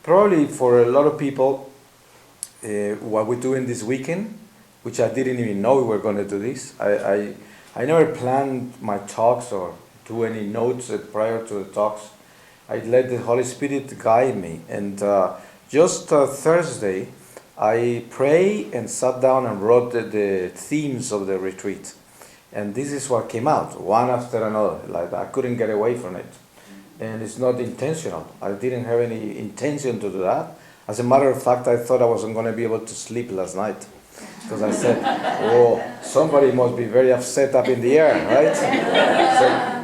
Probably for a lot of people, what we're doing this weekend, which I didn't even know we were going to do this. I never planned my talks or do any notes prior to the talks. I let the Holy Spirit guide me. And just Thursday, I prayed and sat down and wrote the themes of the retreat. And this is what came out, one after another. Like I couldn't get away from it. And it's not intentional. I didn't have any intention to do that. As a matter of fact, I thought I wasn't going to be able to sleep last night. Because I said, oh, somebody must be very upset up in the air, right?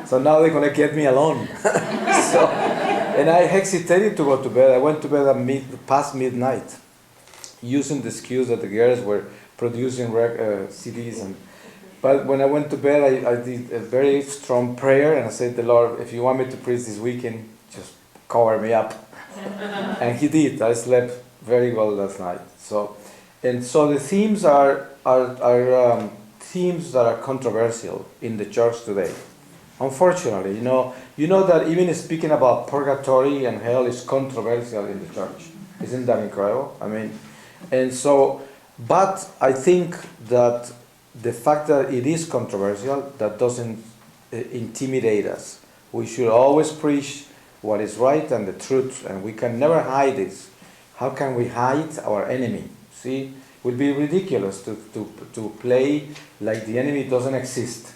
So now they're going to get me alone. And I hesitated to go to bed. I went to bed at past midnight, using the excuse that the girls were producing CDs. But when I went to bed, I did a very strong prayer, and I said, the Lord, if you want me to preach this weekend, just cover me up. And He did. I slept very well last night. So the themes are themes that are controversial in the church today. Unfortunately, you know that even speaking about purgatory and hell is controversial in the church. Isn't that incredible? I mean, but I think that the fact that it is controversial, that doesn't intimidate us. We should always preach what is right and the truth, and we can never hide this. How can we hide our enemy? See, it would be ridiculous to play like the enemy doesn't exist.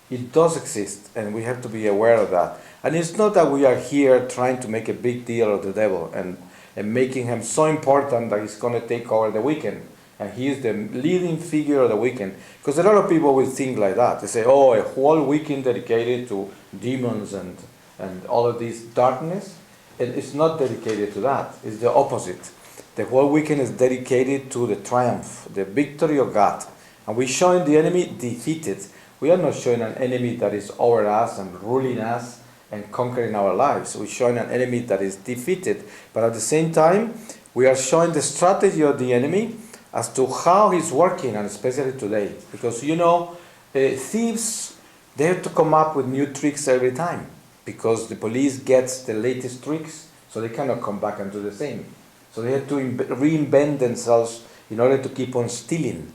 It does exist, and we have to be aware of that. And it's not that we are here trying to make a big deal of the devil and making him so important that he's going to take over the weekend. And he is the leading figure of the weekend. Because a lot of people will think like that. They say, oh, a whole weekend dedicated to demons and all of this darkness. And it's not dedicated to that. It's the opposite. The whole weekend is dedicated to the triumph, the victory of God. And we're showing the enemy defeated. We are not showing an enemy that is over us and ruling us and conquering our lives. We're showing an enemy that is defeated. But at the same time, we are showing the strategy of the enemy as to how he's working, and especially today. Because, thieves, they have to come up with new tricks every time. Because the police gets the latest tricks, so they cannot come back and do the same. So they have to reinvent themselves in order to keep on stealing.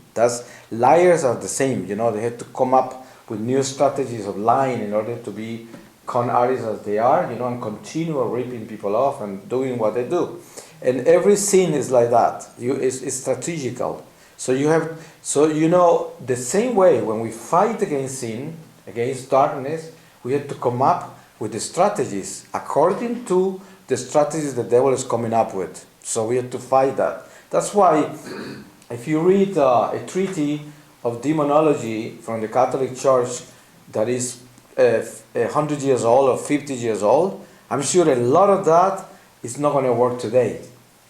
Liars are the same, they have to come up with new strategies of lying in order to be con artists as they are, and continue ripping people off and doing what they do. And every sin is like that. It's strategical. So the same way when we fight against sin, against darkness, we have to come up with the strategies according to the strategies the devil is coming up with. So we have to fight that. That's why if you read a treaty of demonology from the Catholic Church that is 100 years old or 50 years old, I'm sure a lot of that is not going to work today.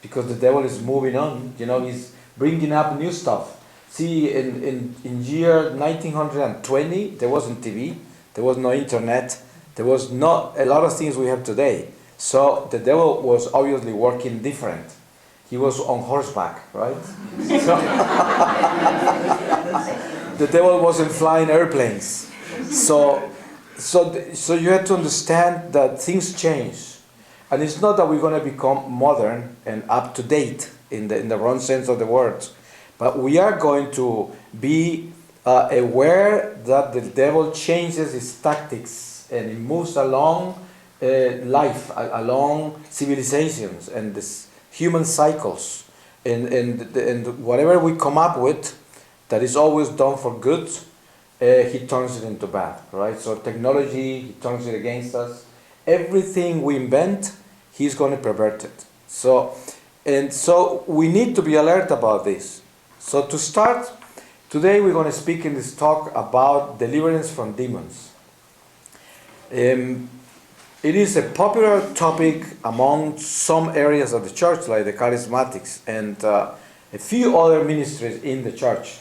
Because the devil is moving on, he's bringing up new stuff. See, in year 1920, there wasn't TV, there was no internet, there was not a lot of things we have today. So the devil was obviously working different. He was on horseback, right? So the devil wasn't flying airplanes. So you have to understand that things change. And it's not that we're going to become modern and up to date in the wrong sense of the word, but we are going to be aware that the devil changes his tactics and he moves along life, along civilizations and this human cycles, and whatever we come up with that is always done for good, he turns it into bad, right? So technology, he turns it against us. Everything we invent, he's going to pervert it. So we need to be alert about this. So to start, today we're going to speak in this talk about deliverance from demons. It is a popular topic among some areas of the church, like the charismatics and a few other ministries in the church.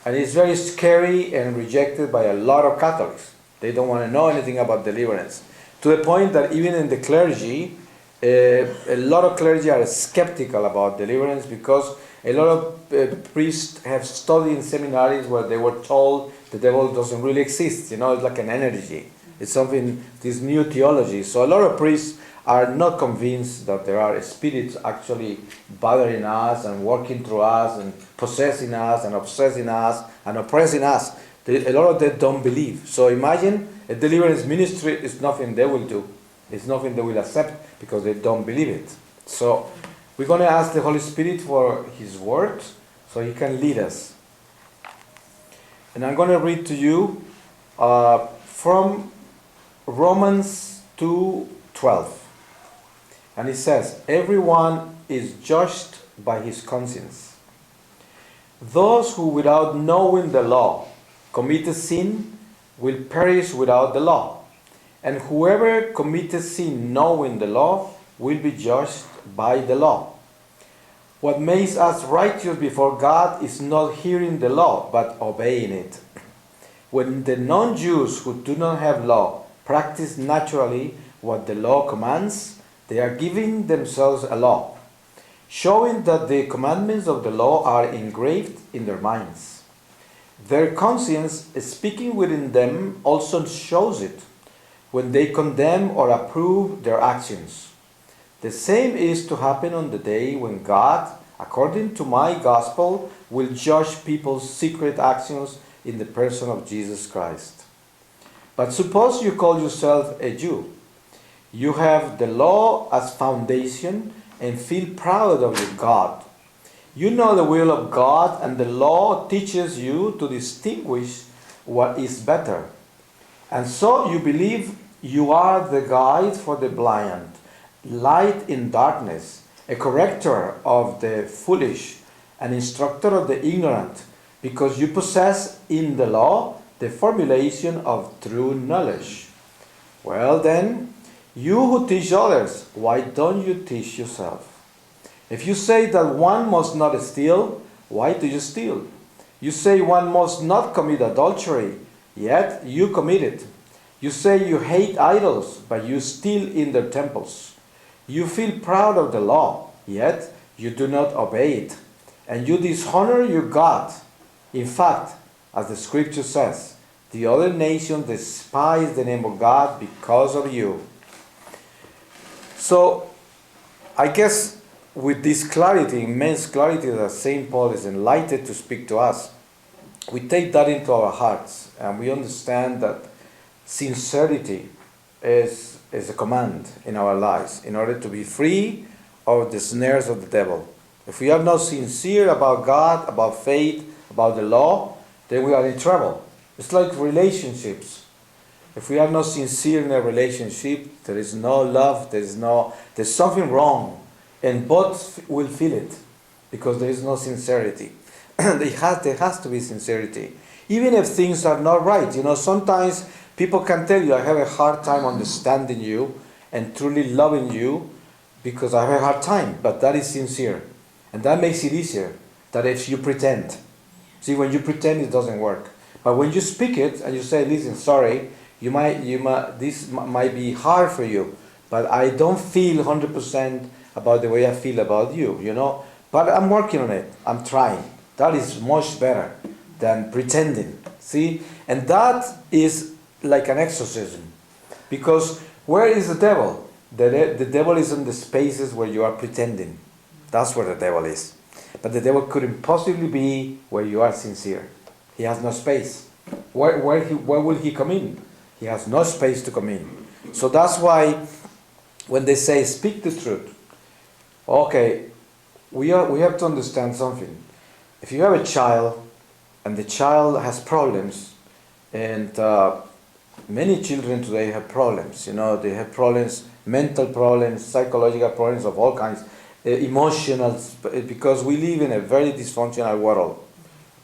And it's very scary and rejected by a lot of Catholics. They don't want to know anything about deliverance. To the point that even in the clergy, a lot of clergy are skeptical about deliverance because a lot of priests have studied in seminaries where they were told the devil doesn't really exist. It's like an energy. It's something, this new theology. So a lot of priests are not convinced that there are spirits actually bothering us and working through us and possessing us and obsessing us and oppressing us. A lot of them don't believe. So imagine a deliverance ministry is nothing they will do. It's nothing they will accept because they don't believe it. So we're going to ask the Holy Spirit for His word so He can lead us. And I'm going to read to you from Romans 2:12. And it says, everyone is judged by his conscience. Those who without knowing the law commit sin will perish without the law. And whoever committed sin knowing the law will be judged by the law. What makes us righteous before God is not hearing the law, but obeying it. When the non-Jews who do not have law practice naturally what the law commands, they are giving themselves a law, showing that the commandments of the law are engraved in their minds. Their conscience, speaking within them, also shows it when they condemn or approve their actions. The same is to happen on the day when God, according to my gospel, will judge people's secret actions in the person of Jesus Christ. But suppose you call yourself a Jew. You have the law as foundation and feel proud of your God. You know the will of God, and the law teaches you to distinguish what is better. And so you believe you are the guide for the blind, light in darkness, a corrector of the foolish, an instructor of the ignorant, because you possess in the law the formulation of true knowledge. Well then, you who teach others, why don't you teach yourself? If you say that one must not steal, why do you steal? You say one must not commit adultery, yet you commit it. You say you hate idols, but you steal in their temples. You feel proud of the law, yet you do not obey it, and you dishonor your God. In fact, as the scripture says, the other nations despise the name of God because of you. So, I guess with this clarity, immense clarity that St. Paul is enlightened to speak to us, we take that into our hearts and we understand that sincerity is a command in our lives in order to be free of the snares of the devil. If we are not sincere about God, about faith, about the law, then we are in trouble. It's like relationships. If we are not sincere in a relationship, there is no love, there's something wrong. And both will feel it because there is no sincerity. There has to be sincerity. Even if things are not right. Sometimes people can tell you, I have a hard time understanding you and truly loving you because I have a hard time. But that is sincere. And that makes it easier than if you pretend. See, when you pretend, it doesn't work. But when you speak it and you say, listen, sorry, this might be hard for you, but I don't feel 100% about the way I feel about you, But I'm working on it. I'm trying. That is much better than pretending. See? And that is like an exorcism. Because where is the devil? The devil is in the spaces where you are pretending. That's where the devil is. But the devil couldn't possibly be where you are sincere. He has no space. Where will he come in? He has no space to come in. So that's why when they say speak the truth, okay, we have to understand something. If you have a child and the child has problems, and many children today have problems, they have problems, mental problems, psychological problems of all kinds, emotional, because we live in a very dysfunctional world,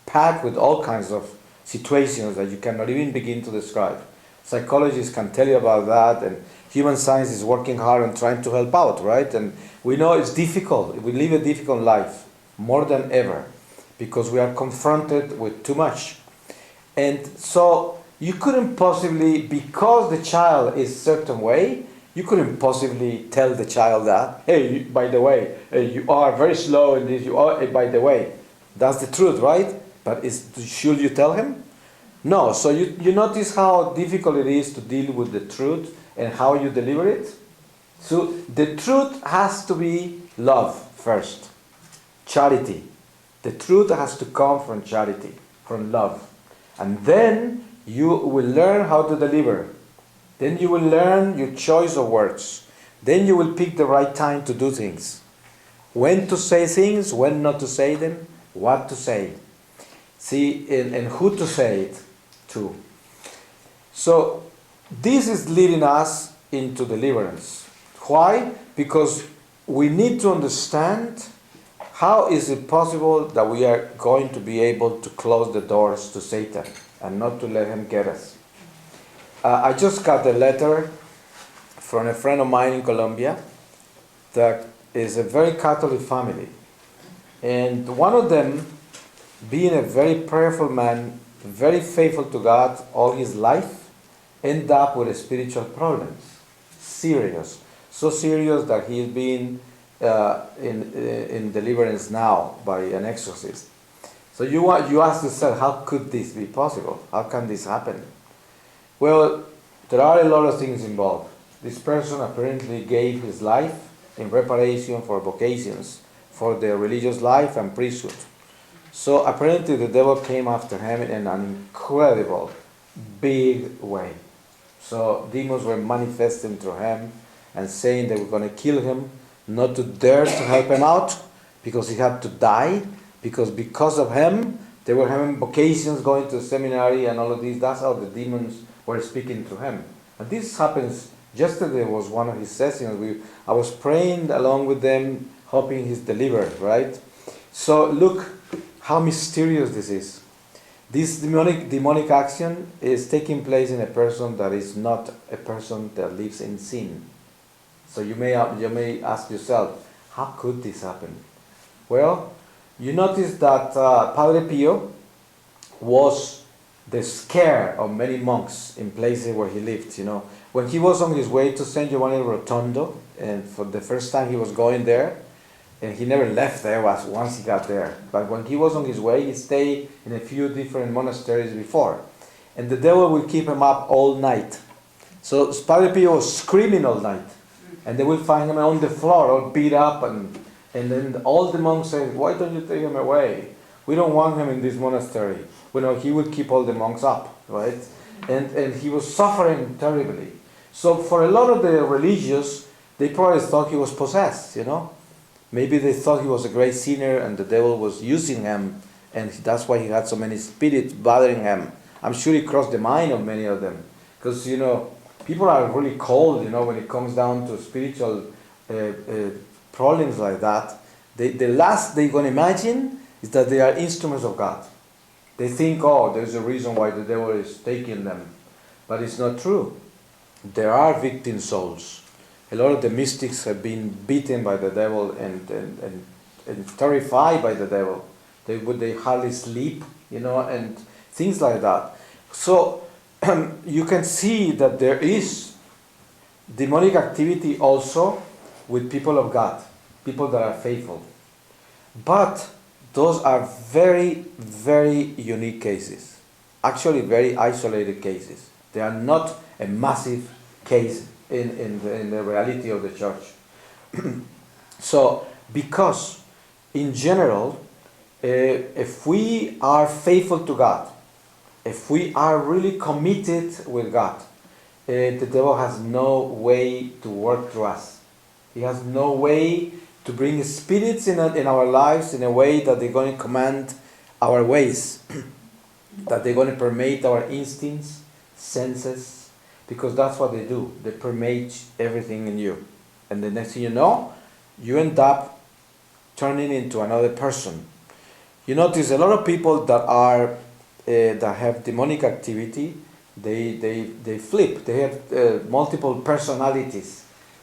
packed with all kinds of situations that you cannot even begin to describe. Psychologists can tell you about that, and human science is working hard and trying to help out, right? And we know it's difficult. We live a difficult life, more than ever, because we are confronted with too much. And so you couldn't possibly, because the child is a certain way, you couldn't possibly tell the child that, hey, by the way, you are very slow in this, you are, by the way. That's the truth, right? But should you tell him? No. So you notice how difficult it is to deal with the truth and how you deliver it? So the truth has to be love first, charity. The truth has to come from charity, from love. And then you will learn how to deliver. Then you will learn your choice of words. Then you will pick the right time to do things. When to say things, when not to say them, what to say. See, and who to say it to. So this is leading us into deliverance. Why? Because we need to understand how is it possible that we are going to be able to close the doors to Satan and not to let him get us. I just got a letter from a friend of mine in Colombia that is a very Catholic family. And one of them, being a very prayerful man, very faithful to God all his life, ended up with spiritual problems. Serious. So serious that he's been in deliverance now by an exorcist. So you ask yourself, how could this be possible? How can this happen? Well, there are a lot of things involved. This person apparently gave his life in preparation for vocations, for the religious life and priesthood. So apparently the devil came after him in an incredible, big way. So demons were manifesting through him and saying they were going to kill him, not to dare to help him out because he had to die, because of him they were having vocations, going to seminary and all of this. That's how the demons were speaking to him. And this happens. Yesterday was one of his sessions. I was praying along with them, hoping he's delivered, right? So look how mysterious this is. This demonic action is taking place in a person that is not a person that lives in sin. So you may ask yourself, how could this happen? Well, you notice that Padre Pio was the scare of many monks in places where he lived. You know, when he was on his way to San Giovanni Rotondo, and for the first time he was going there, and he never left there once he got there. But when he was on his way, he stayed in a few different monasteries before, and the devil would keep him up all night. So Padre Pio was screaming all night, and they would find him on the floor, all beat up, and then all the monks said, "Why don't you take him away? We don't want him in this monastery." You know, he would keep all the monks up, right? And he was suffering terribly. So for a lot of the religious, they probably thought he was possessed, you know. Maybe they thought he was a great sinner and the devil was using him, and that's why he had so many spirits bothering him. I'm sure it crossed the mind of many of them. Because, you know, people are really cold, you know, when it comes down to spiritual problems like that. The last they're going to imagine is that they are instruments of God. They think, oh, there's a reason why the devil is taking them. But it's not true. There are victim souls. A lot of the mystics have been beaten by the devil and terrified by the devil. They hardly sleep, you know, and things like that. So you can see that there is demonic activity also with people of God, people that are faithful. But those are very, very unique cases. Actually, very isolated cases. They are not a massive case in the reality of the church. So, because in general, if we are faithful to God, if we are really committed with God, the devil has no way to work through us. He has no way to bring spirits in our lives in a way that they're going to command our ways, that they're going to permeate our instincts, senses, because that's what they do. They permeate everything in you. And the next thing you know, you end up turning into another person. You notice a lot of people that have demonic activity, they flip. They have multiple personalities.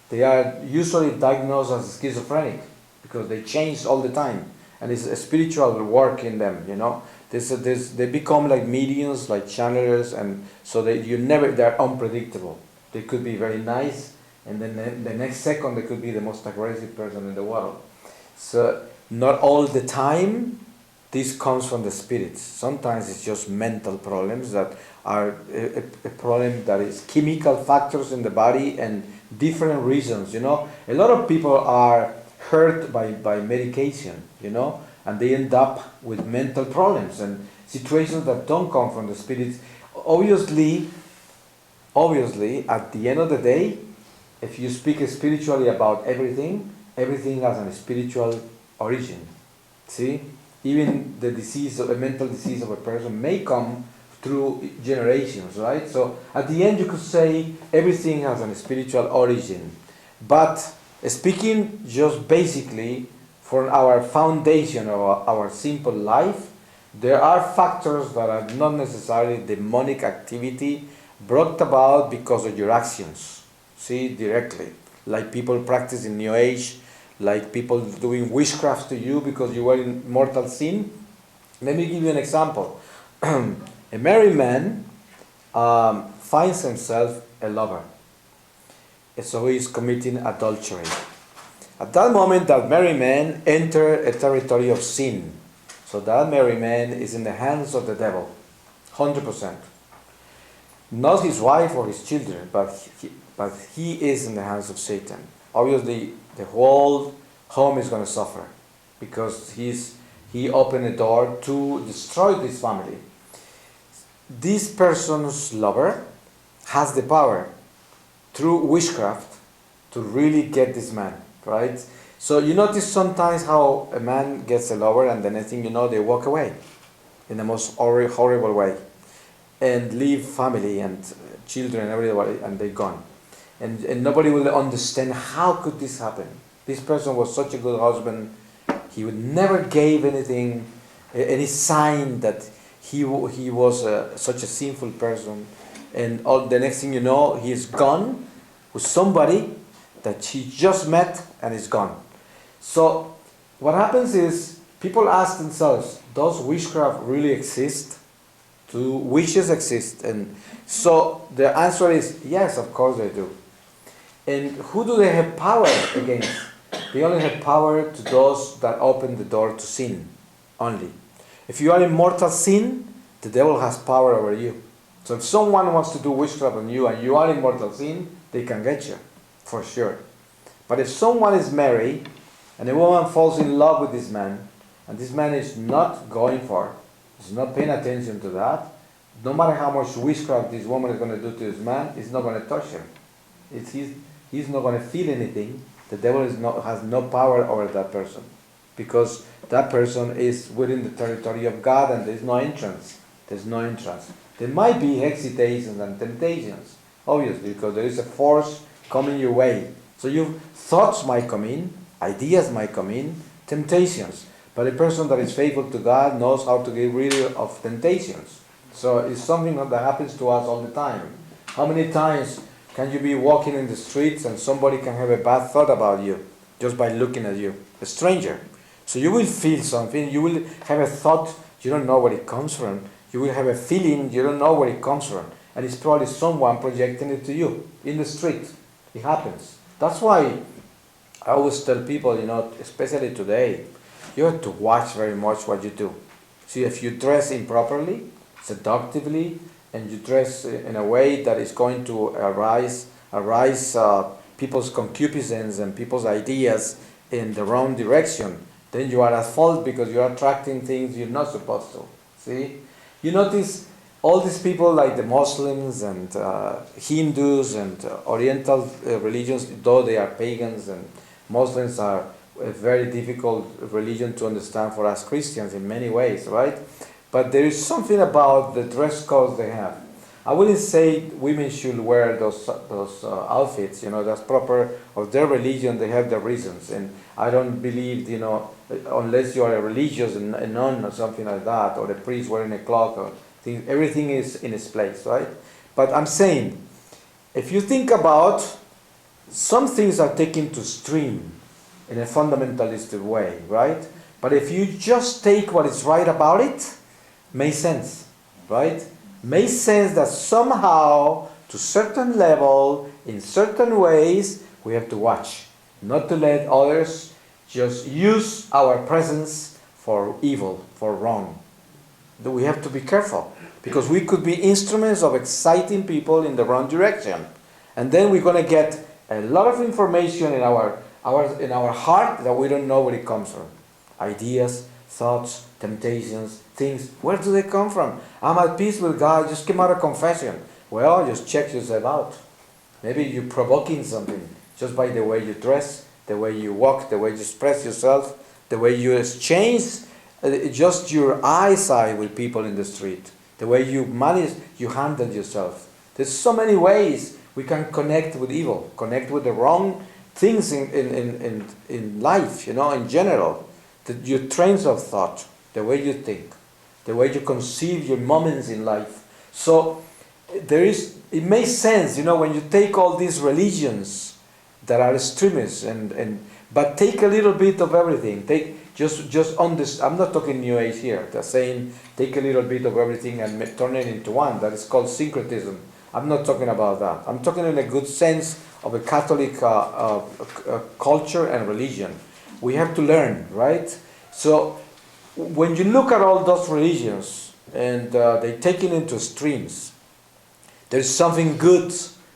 They are usually diagnosed as schizophrenic because they change all the time, and it's a spiritual work in them. You know, they become like mediums, like channelers, and so they're unpredictable. They could be very nice, and then the next second they could be the most aggressive person in the world. So not all the time this comes from the spirits. Sometimes it's just mental problems that are a problem that is chemical factors in the body and different reasons. A lot of people are hurt by medication, and they end up with mental problems and situations that don't come from the spirits. Obviously, at the end of the day, if you speak spiritually about everything, everything has a spiritual origin. See? Even the disease, a mental disease of a person may come through generations, right? So at the end you could say everything has a spiritual origin. But speaking just basically for our foundation of our simple life, there are factors that are not necessarily demonic activity brought about because of your actions. See, directly. Like people practicing New Age, like people doing witchcraft to you because you were in mortal sin. Let me give you an example. A married man finds himself a lover. And so he is committing adultery. At that moment, that married man enters a territory of sin. So that married man is in the hands of the devil, 100%. Not his wife or his children, but he is in the hands of Satan. Obviously, the whole home is going to suffer because he opened a door to destroy this family. This person's lover has the power through witchcraft to really get this man, right? So you notice sometimes how a man gets a lover and the next thing you know they walk away in the most horrible way and leave family and children and everybody and they're gone. And nobody will understand how could this happen. This person was such a good husband. He would never gave anything, any sign that he was such a sinful person. And all, the next thing you know, he's gone with somebody that he just met and is gone. So what happens is people ask themselves, does witchcraft really exist? Do witches exist? And so the answer is yes, of course they do. And who do they have power against? They only have power to those that open the door to sin, only. If you are in mortal sin, the devil has power over you. So if someone wants to do witchcraft on you and you are in mortal sin, they can get you, for sure. But if someone is married and a woman falls in love with this man, and this man is not going for, is not paying attention to that, no matter how much witchcraft this woman is going to do to this man, it's not going to touch him. He's not going to feel anything. The devil has no power over that person because that person is within the territory of God and there's no entrance. There's no entrance. There might be hesitations and temptations, obviously, because there is a force coming your way. So your thoughts might come in, ideas might come in, temptations. But a person that is faithful to God knows how to get rid of temptations. So it's something that happens to us all the time. How many times can you be walking in the streets and somebody can have a bad thought about you just by looking at you? A stranger. So you will feel something, you will have a thought, you don't know where it comes from. You will have a feeling, you don't know where it comes from. And it's probably someone projecting it to you in the street. It happens. That's why I always tell people, especially today, you have to watch very much what you do. See, if you dress improperly, seductively, and you dress in a way that is going to arise people's concupiscence and people's ideas in the wrong direction, then you are at fault because you are attracting things you're not supposed to. See? You notice all these people like the Muslims and Hindus and Oriental religions, though they are pagans and Muslims are a very difficult religion to understand for us Christians in many ways, right? But there is something about the dress codes they have. I wouldn't say women should wear those outfits, that's proper of their religion, they have their reasons. And I don't believe, unless you are a religious, a nun or something like that, or a priest wearing a cloak, or things, everything is in its place, right? But I'm saying, if you think about, some things are taken to extreme in a fundamentalistic way, right? But if you just take what is right about it, makes sense, right? Makes sense that somehow, to certain level, in certain ways, we have to watch. Not to let others just use our presence for evil, for wrong. We have to be careful, because we could be instruments of exciting people in the wrong direction. And then we're going to get a lot of information in our heart that we don't know where it comes from. Ideas, thoughts, temptations, things. Where do they come from? I'm at peace with God. I just came out of confession. Well, just check yourself out. Maybe you're provoking something just by the way you dress, the way you walk, the way you express yourself, the way you exchange just your eyesight with people in the street, the way you manage, you handle yourself. There's so many ways we can connect with evil, connect with the wrong things in life, in general. Your trains of thought, the way you think, the way you conceive your moments in life. So it makes sense, when you take all these religions that are extremists, but take a little bit of everything. Just on this, I'm not talking New Age here. They're saying take a little bit of everything and turn it into one. That is called syncretism. I'm not talking about that. I'm talking in a good sense of a Catholic culture and religion. We have to learn, right? So when you look at all those religions and they take it into streams, there's something good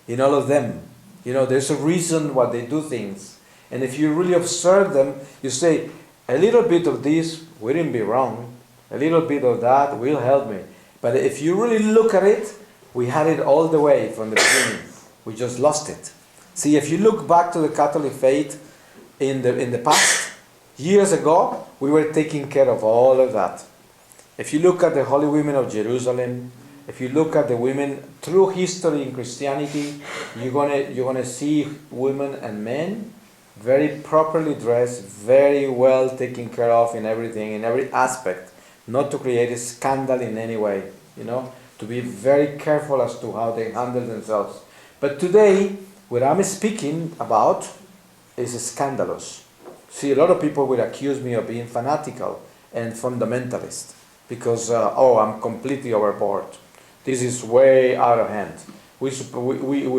in all of them. There's a reason why they do things. And if you really observe them, you say, a little bit of this wouldn't be wrong. A little bit of that will help me. But if you really look at it, we had it all the way from the beginning. We just lost it. See, if you look back to the Catholic faith in the past, years ago, we were taking care of all of that. If you look at the holy women of Jerusalem, if you look at the women through history in Christianity, you're gonna see women and men very properly dressed, very well taken care of in everything, in every aspect, not to create a scandal in any way, to be very careful as to how they handle themselves. But today, what I'm speaking about is scandalous. See, a lot of people will accuse me of being fanatical and fundamentalist because, I'm completely overboard. This is way out of hand. We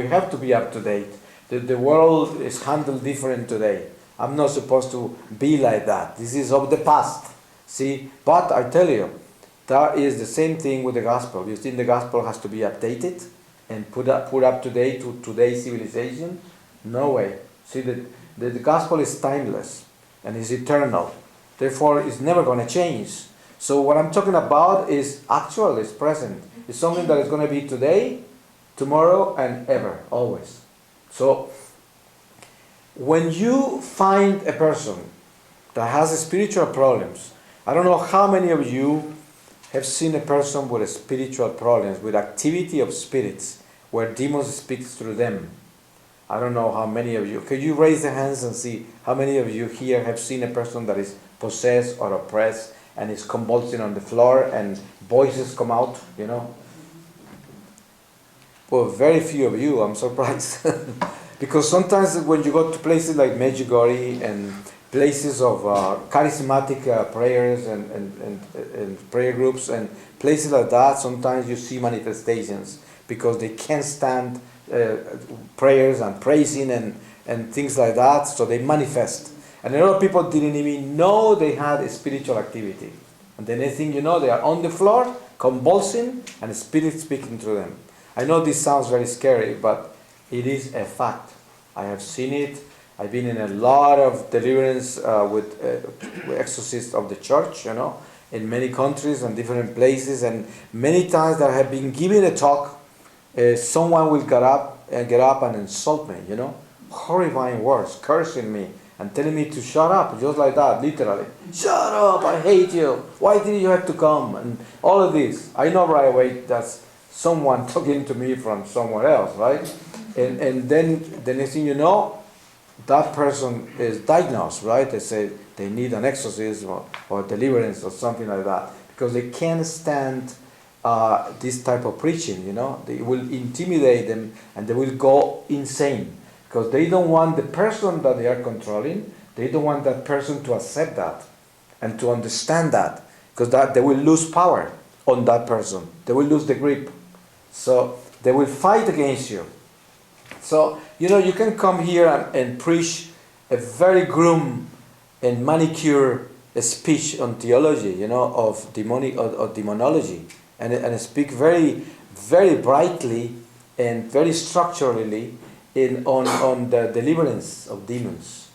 have to be up to date. The world is handled different today. I'm not supposed to be like that. This is of the past. See, but I tell you, that is the same thing with the gospel. You think the gospel has to be updated and put up to date to today's civilization? No way. See, the gospel is timeless and is eternal. Therefore, it's never going to change. So what I'm talking about is actual, is present. It's something that is going to be today, tomorrow, and ever, always. So, when you find a person that has spiritual problems, I don't know how many of you have seen a person with spiritual problems, with activity of spirits, where demons speak through them. I don't know how many of you. Can you raise the hands and see how many of you here have seen a person that is possessed or oppressed and is convulsing on the floor and voices come out, Well, very few of you, I'm surprised. Because sometimes when you go to places like Medjugorje and places of charismatic prayers and prayer groups and places like that, sometimes you see manifestations because they can't stand prayers and praising and things like that, so they manifest. And a lot of people didn't even know they had a spiritual activity. And the next thing you know, they are on the floor, convulsing, and the spirit speaking through them. I know this sounds very scary, but it is a fact. I have seen it. I've been in a lot of deliverance with exorcists of the church, in many countries and different places. And many times that I have been giving a talk, someone will get up and insult me, horrifying words, cursing me and telling me to shut up, just like that, literally. Shut up, I hate you. Why did you have to come? And all of this. I know right away that's someone talking to me from somewhere else, right? And then the next thing you know, that person is diagnosed, right? They say they need an exorcism or deliverance or something like that because they can't stand this type of preaching, They will intimidate them and they will go insane because they don't want the person that they are controlling, they don't want that person to accept that and to understand that because that they will lose power on that person. They will lose the grip. So they will fight against you. So, you can come here and preach a very groom and manicure a speech on theology, you know, of demonic or demonology, and speak very, very brightly and very structurally on the deliverance of demons.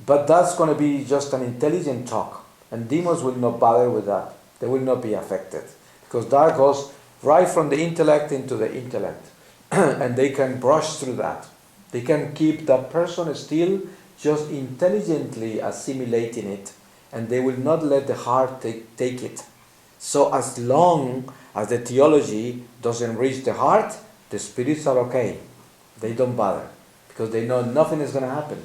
But that's going to be just an intelligent talk, and demons will not bother with that. They will not be affected, because that goes right from the intellect into the intellect, and they can brush through that. They can keep that person still just intelligently assimilating it, and they will not let the heart take it. So as long as the theology doesn't reach the heart, the spirits are okay. They don't bother, because they know nothing is going to happen.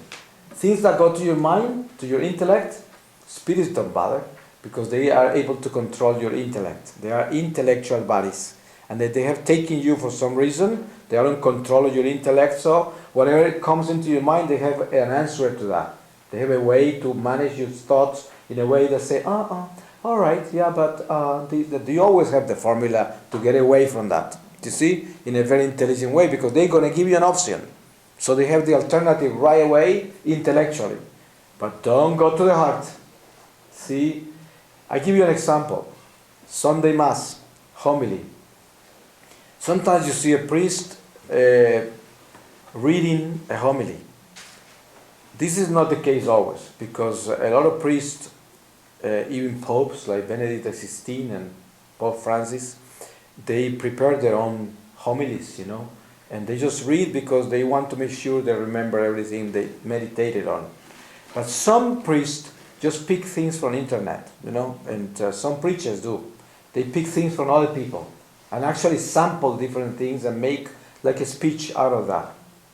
Things that go to your mind, to your intellect, spirits don't bother, because they are able to control your intellect. They are intellectual bodies, and that they have taken you for some reason. They are in control of your intellect, so whatever comes into your mind, they have an answer to that. They have a way to manage your thoughts in a way that say, all right, yeah, but you always have the formula to get away from that. You see, in a very intelligent way, because they're going to give you an option. So they have the alternative right away, intellectually. But don't go to the heart. See, I give you an example. Sunday Mass, homily. Sometimes you see a priest reading a homily. This is not the case always, because a lot of priests, even popes like Benedict XVI and Pope Francis, they prepare their own homilies, you know, and they just read because they want to make sure they remember everything they meditated on. But some priests just pick things from internet, you know, and some preachers do. They pick things from other people and actually sample different things and make like a speech out of that.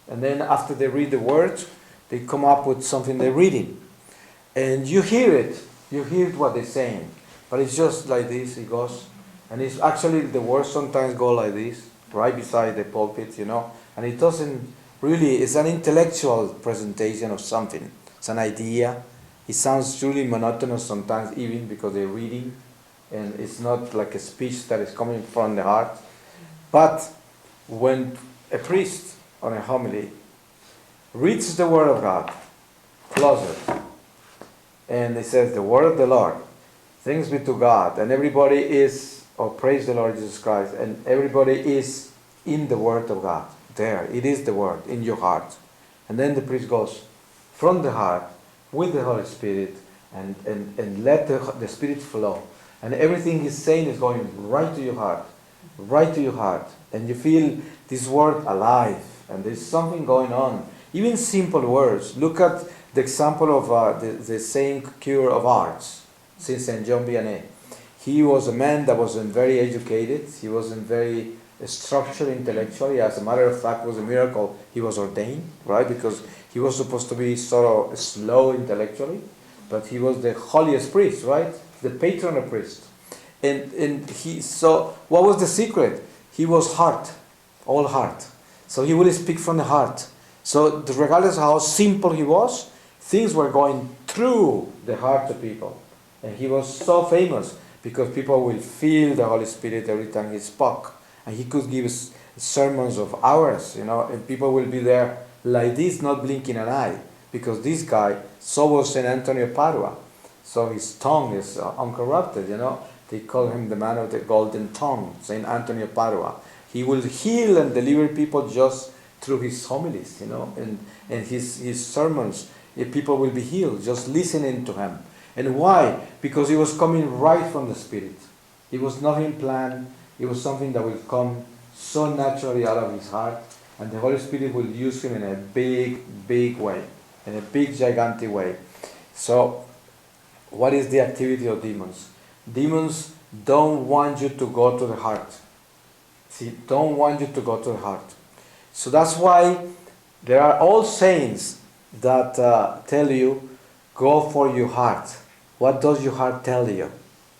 And then after they read the words, they come up with something they're reading. And you hear it what they're saying. But it's just like this, it goes. And it's actually, the words sometimes go like this, right beside the pulpit, you know. And it doesn't really, it's an intellectual presentation of something. It's an idea. It sounds truly monotonous sometimes, even because they're reading. And it's not like a speech that is coming from the heart. But when a priest on a homily reads the Word of God, closer, and it says, the Word of the Lord, thanks be to God, and everybody is, or praise the Lord Jesus Christ, and everybody is in the Word of God. There, it is the Word, in your heart. And then the priest goes from the heart, with the Holy Spirit, and let the Spirit flow. And everything he's saying is going right to your heart, right to your heart. And you feel this word alive, and there's something going on. Even simple words. Look at the example of the Saint Cure of Arts, Saint John Vianney. He was a man that wasn't very educated. He wasn't very structured intellectually. As a matter of fact, it was a miracle he was ordained, right? Because he was supposed to be sort of slow intellectually, but he was the holiest priest, right? The patron of priests. And so what was the secret? He was heart, all heart. So he would speak from the heart. So regardless of how simple he was, things were going through the heart of people. And he was so famous because people will feel the Holy Spirit every time he spoke. And he could give sermons of hours, you know, and people will be there like this, not blinking an eye. Because this guy, so was St. Anthony of Padua. So his tongue is uncorrupted, you know. They call him the man of the golden tongue, St. Anthony of Padua. He will heal and deliver people just through his homilies, you know, and his sermons. People will be healed just listening to him. And why? Because he was coming right from the Spirit. It was nothing planned. It was something that will come so naturally out of his heart. And the Holy Spirit will use him in a big, big way. In a big, gigantic way. So, what is the activity of demons? Demons don't want you to go to the heart. See, don't want you to go to the heart. So that's why there are all saints that tell you, go for your heart. What does your heart tell you?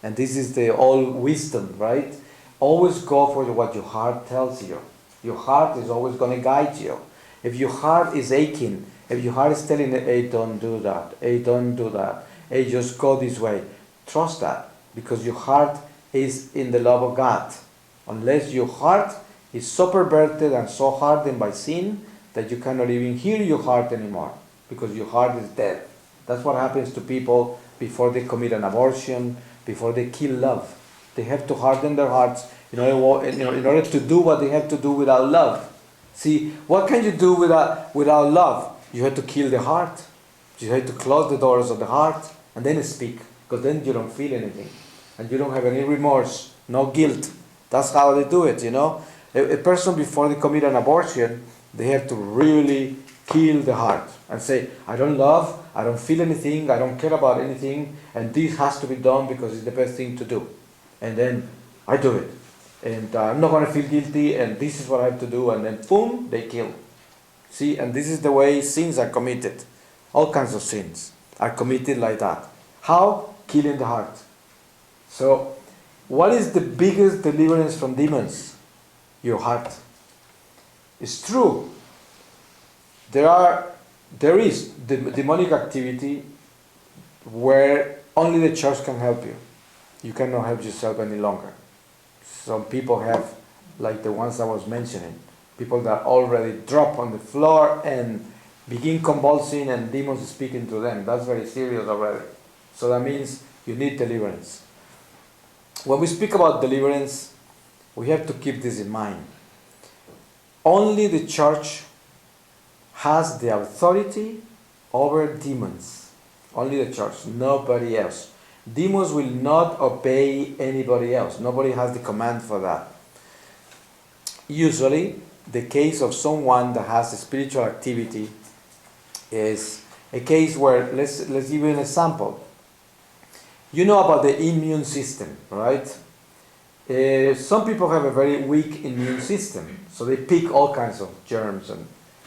And this is the all wisdom, right? Always go for what your heart tells you. Your heart is always going to guide you. If your heart is aching, if your heart is telling you, hey, don't do that, hey, don't do that, hey, just go this way, trust that, because your heart is in the love of God. Unless your heart is so perverted and so hardened by sin that you cannot even hear your heart anymore, because your heart is dead. That's what happens to people before they commit an abortion, before they kill love. They have to harden their hearts in order to do what they have to do without love. See, what can you do without love? You have to kill the heart. You have to close the doors of the heart and then speak, because then you don't feel anything. And you don't have any remorse, no guilt. That's how they do it, A person, before they commit an abortion, they have to really kill the heart and say, I don't love, I don't feel anything, I don't care about anything, and this has to be done because it's the best thing to do. And then I do it. And I'm not going to feel guilty, and this is what I have to do, and then boom, they kill. See, and this is the way sins are committed. All kinds of sins are committed like that. How? Killing the heart. So, what is the biggest deliverance from demons? Your heart. It's true. There is demonic activity where only the church can help you. You cannot help yourself any longer. Some people have, like the ones I was mentioning, people that already drop on the floor and begin convulsing and demons speaking to them. That's very serious already. So that means you need deliverance. When we speak about deliverance, we have to keep this in mind. Only the church has the authority over demons. Only the church, nobody else. Demons will not obey anybody else. Nobody has the command for that. Usually, the case of someone that has a spiritual activity is a case where, let's give you an example. You know about the immune system, right? Some people have a very weak immune system, so they pick all kinds of germs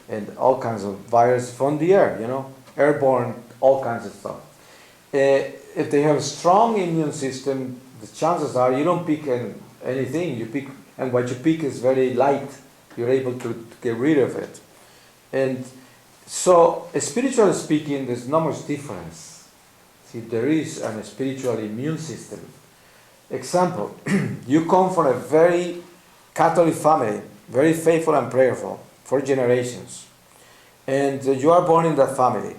and all kinds of viruses from the air, airborne, all kinds of stuff. If they have a strong immune system, the chances are you don't pick anything. And what you pick is very light. You're able to get rid of it. And so, spiritually speaking, there's not much difference. See, there is a spiritual immune system. Example, you come from a very Catholic family, very faithful and prayerful for generations. And you are born in that family.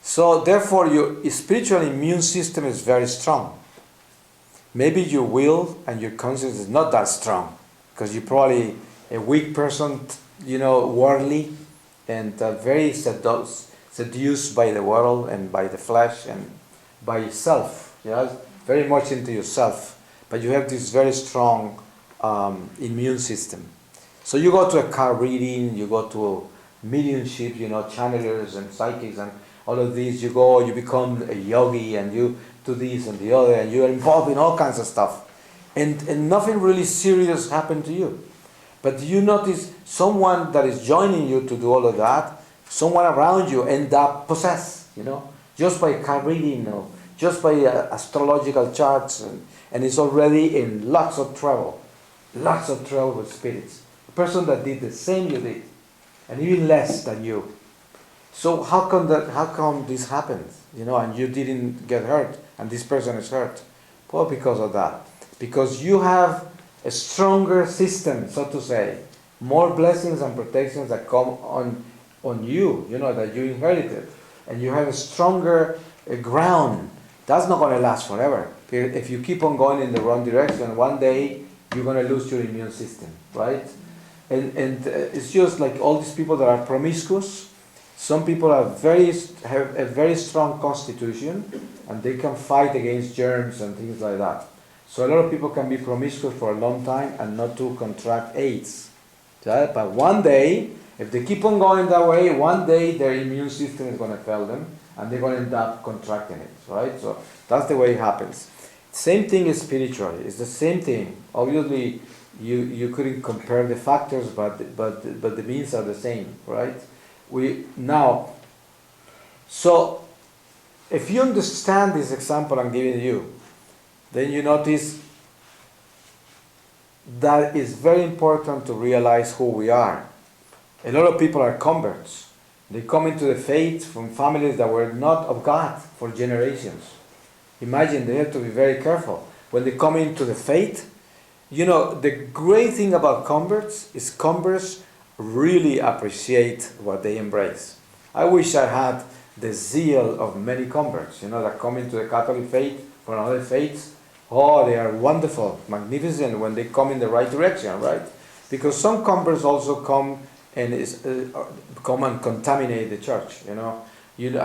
So therefore your spiritual immune system is very strong. Maybe your will and your conscience is not that strong, because you're probably a weak person, worldly, and very seduced by the world and by the flesh and by yourself. Very much into yourself. But you have this very strong immune system. So you go to a card reading, you go to mediumship, channelers and psychics and all of these. You go, you become a yogi, and you do this and the other, and you're involved in all kinds of stuff. And nothing really serious happened to you. But you notice someone that is joining you to do all of that, someone around you end up possessed, just by card reading or just by astrological charts, and is already in lots of trouble with spirits. A person that did the same you did, and even less than you. So how come this happens? And you didn't get hurt, and this person is hurt? Well, because of that. Because you have a stronger system, so to say, more blessings and protections that come on you, that you inherited, and you have a stronger ground. That's not going to last forever. If you keep on going in the wrong direction, one day you're going to lose your immune system, right? And it's just like all these people that are promiscuous. Some people have a very strong constitution, and they can fight against germs and things like that. So a lot of people can be promiscuous for a long time and not to contract AIDS. Right? But one day, if they keep on going that way, one day their immune system is going to fail them, and they're going to end up contracting it. Right? So that's the way it happens. Same thing is spiritually. It's the same thing. Obviously, you couldn't compare the factors, but the means are the same, right? So if you understand this example I'm giving you, then you notice that it's very important to realize who we are. A lot of people are converts. They come into the faith from families that were not of God for generations. Imagine, they have to be very careful. When they come into the faith, the great thing about converts is converts really appreciate what they embrace. I wish I had the zeal of many converts, that come into the Catholic faith from other faiths. Oh, they are wonderful, magnificent when they come in the right direction, right? Because some converts also come come and contaminate the church,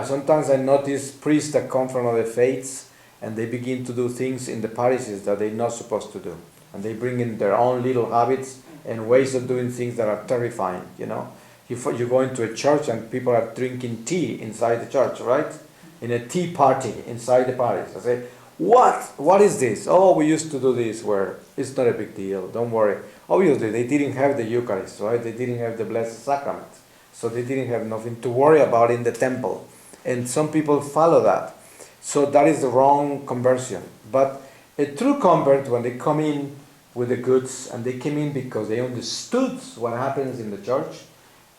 Sometimes I notice priests that come from other faiths and they begin to do things in the parishes that they're not supposed to do. And they bring in their own little habits and ways of doing things that are terrifying, You go into a church and people are drinking tea inside the church, right? In a tea party inside the parish. I say, what? What is this? Oh, we used to do this where it's not a big deal, don't worry. Obviously, they didn't have the Eucharist, right? They didn't have the Blessed Sacrament. So they didn't have nothing to worry about in the temple. And some people follow that. So that is the wrong conversion. But a true convert, when they come in with the goods, and they came in because they understood what happens in the church,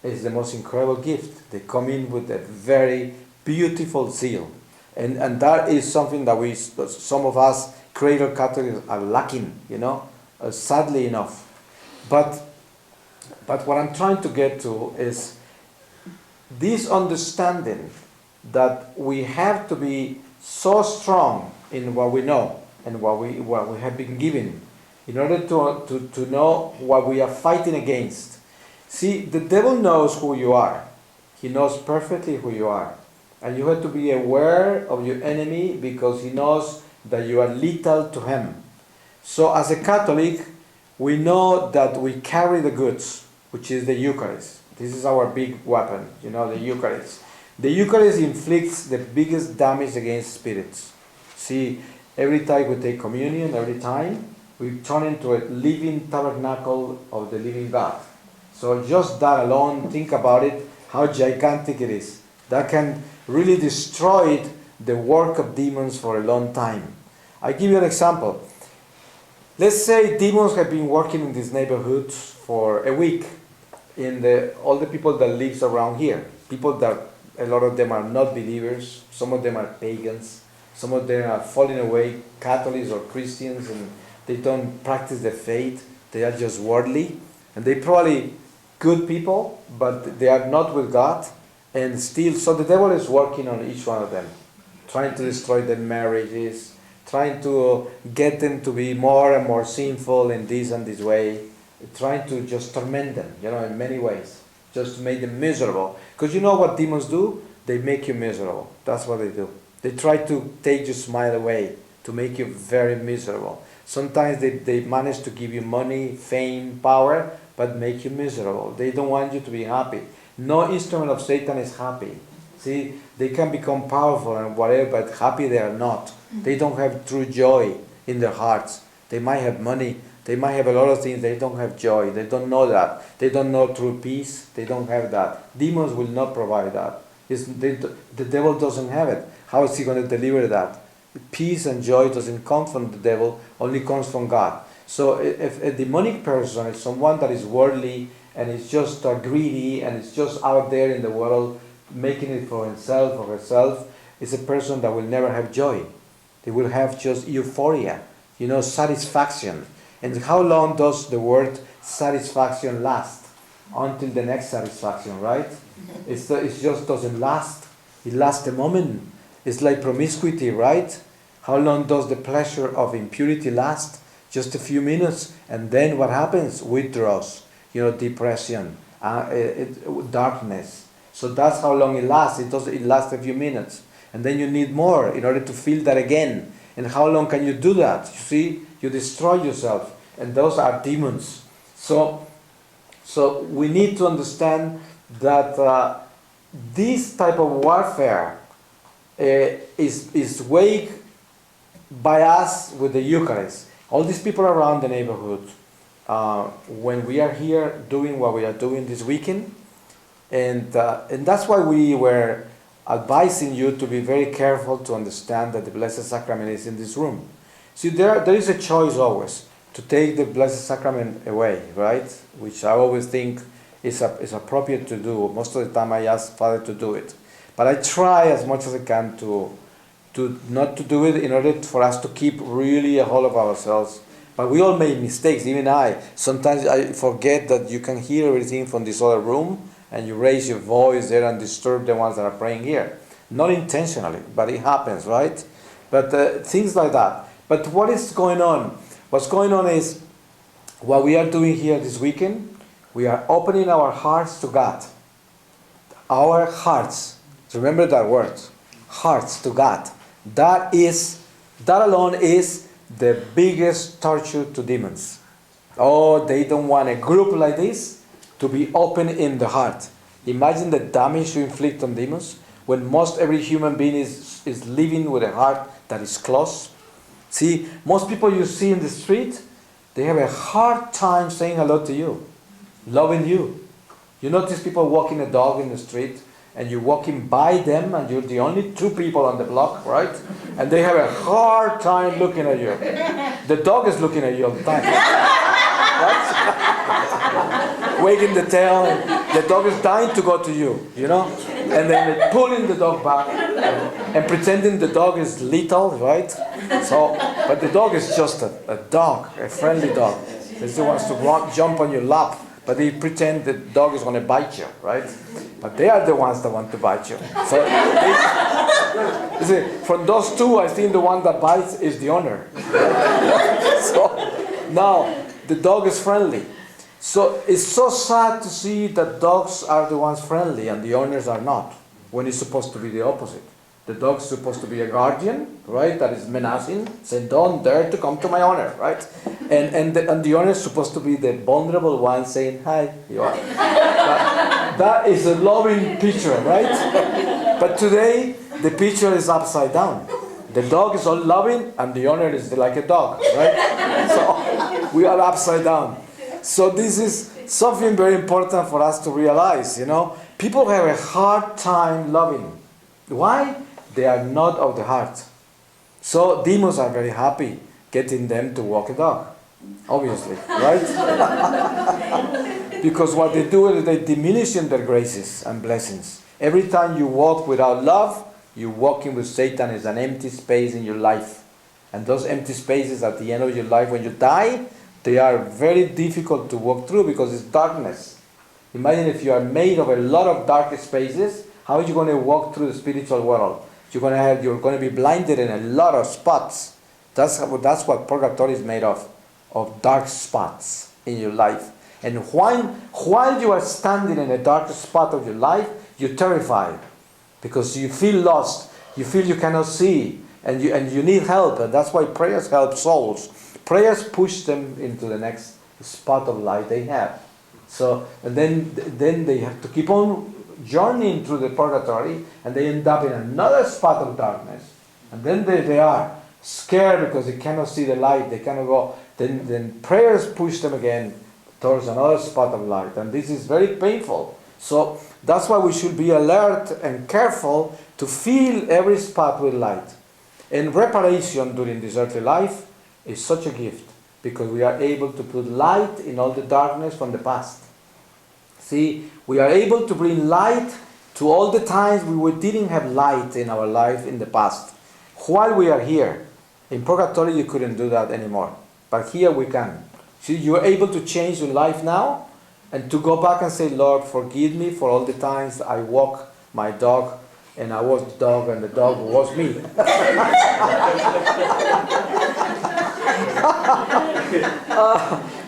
is the most incredible gift. They come in with a very beautiful zeal. And that is something that some of us cradle Catholics are lacking, sadly enough. But what I'm trying to get to is this understanding that we have to be so strong in what we know and what we have been given in order to know what we are fighting against. See, the devil knows who you are. He knows perfectly who you are. And you have to be aware of your enemy because he knows that you are lethal to him. So as a Catholic, we know that we carry the goods, which is the Eucharist. This is our big weapon, the Eucharist. The Eucharist inflicts the biggest damage against spirits. See, every time we take communion, every time, we turn into a living tabernacle of the living God. So just that alone, think about it, how gigantic it is. That can really destroy the work of demons for a long time. I give you an example. Let's say demons have been working in these neighborhoods for a week. All the people that lives around here, people that a lot of them are not believers, some of them are pagans, some of them are falling away, Catholics or Christians, and they don't practice the faith, they are just worldly, and they probably good people, but they are not with God, and still, so the devil is working on each one of them, trying to destroy their marriages, trying to get them to be more and more sinful in this and this way, trying to just torment them, in many ways, just to make them miserable. Because you know what demons do? They make you miserable. That's what they do. They try to take your smile away, to make you very miserable. Sometimes they manage to give you money, fame, power, but make you miserable. They don't want you to be happy. No instrument of Satan is happy. See, they can become powerful and whatever, but happy they are not. They don't have true joy in their hearts. They might have money, they might have a lot of things, they don't have joy. They don't know that. They don't know true peace. They don't have that. Demons will not provide that. The devil doesn't have it. How is he going to deliver that? Peace and joy doesn't come from the devil, only comes from God. So if a demonic person is someone that is worldly and is just greedy and is just out there in the world making it for himself or herself, is a person that will never have joy. They will have just euphoria, satisfaction. And how long does the word satisfaction last? Until the next satisfaction, right? It just doesn't last. It lasts a moment. It's like promiscuity, right? How long does the pleasure of impurity last? Just a few minutes. And then what happens? Withdrawals, depression, darkness. So that's how long it lasts. It lasts a few minutes. And then you need more in order to feel that again. And how long can you do that? You see, you destroy yourself. And those are demons. So we need to understand that this type of warfare is waged by us with the Eucharist. All these people around the neighborhood, when we are here doing what we are doing this weekend, and that's why we were advising you to be very careful to understand that the Blessed Sacrament is in this room. See, there is a choice always to take the Blessed Sacrament away, right? Which I always think is appropriate to do. Most of the time I ask Father to do it. But I try as much as I can to not to do it in order for us to keep really a hold of ourselves. But we all make mistakes, even I. Sometimes I forget that you can hear everything from this other room and you raise your voice there and disturb the ones that are praying here. not intentionally, but it happens, right? But things like that. But what is going on? What's going on is what we are doing here this weekend. We are opening our hearts to God. Our hearts. Remember that word. Hearts to God. That alone is the biggest torture to demons. Oh, they don't want a group like this to be open in the heart. Imagine the damage you inflict on demons when most every human being is living with a heart that is closed. See, most people you see in the street, they have a hard time saying hello to you, loving you. You notice people walking a dog in the street, and you're walking by them, and you're the only two people on the block, right? And they have a hard time looking at you. The dog is looking at you all the time. Right? Wagging the tail, and the dog is dying to go to you, you know? And then they're pulling the dog back and pretending the dog is lethal, right? So, but the dog is just a dog, a friendly dog. He still wants to jump on your lap, but they pretend the dog is going to bite you, right? But they are the ones that want to bite you. So, you see, from those two, I think the one that bites is the owner. So, now, the dog is friendly. So, it's so sad to see that dogs are the ones friendly and the owners are not, when it's supposed to be the opposite. The dog's supposed to be a guardian, right, that is menacing, saying, don't dare to come to my owner, right? And the owner is supposed to be the vulnerable one saying, hi, you are. That is a loving picture, right? But today, the picture is upside down. The dog is all loving and the owner is like a dog, right? So we are upside down. So this is something very important for us to realize, you know. People have a hard time loving. Why? They are not of the heart. So demons are very happy getting them to walk a dog. Obviously, right? Because what they do is they diminish in their graces and blessings. Every time you walk without love, you're walking with Satan. It's an empty space in your life. And those empty spaces at the end of your life, when you die, they are very difficult to walk through because it's darkness. Imagine if you are made of a lot of dark spaces, how are you going to walk through the spiritual world? You're going to be blinded in a lot of spots. That's what purgatory is made of dark spots in your life. And while you are standing in a dark spot of your life, you're terrified because you feel lost. You feel you cannot see, and you need help. And that's why prayers help souls. Prayers push them into the next spot of light they have. So, and then they have to keep on journeying through the purgatory, and they end up in another spot of darkness. And then they are scared because they cannot see the light. They cannot go. Then prayers push them again towards another spot of light. And this is very painful. So that's why we should be alert and careful to fill every spot with light. And reparation during this earthly life is such a gift because we are able to put light in all the darkness from the past. See, we are able to bring light to all the times we didn't have light in our life in the past. While we are here, in purgatory you couldn't do that anymore. But here we can. See, you are able to change your life now and to go back and say, Lord, forgive me for all the times I walk my dog and I was the dog and the dog was me.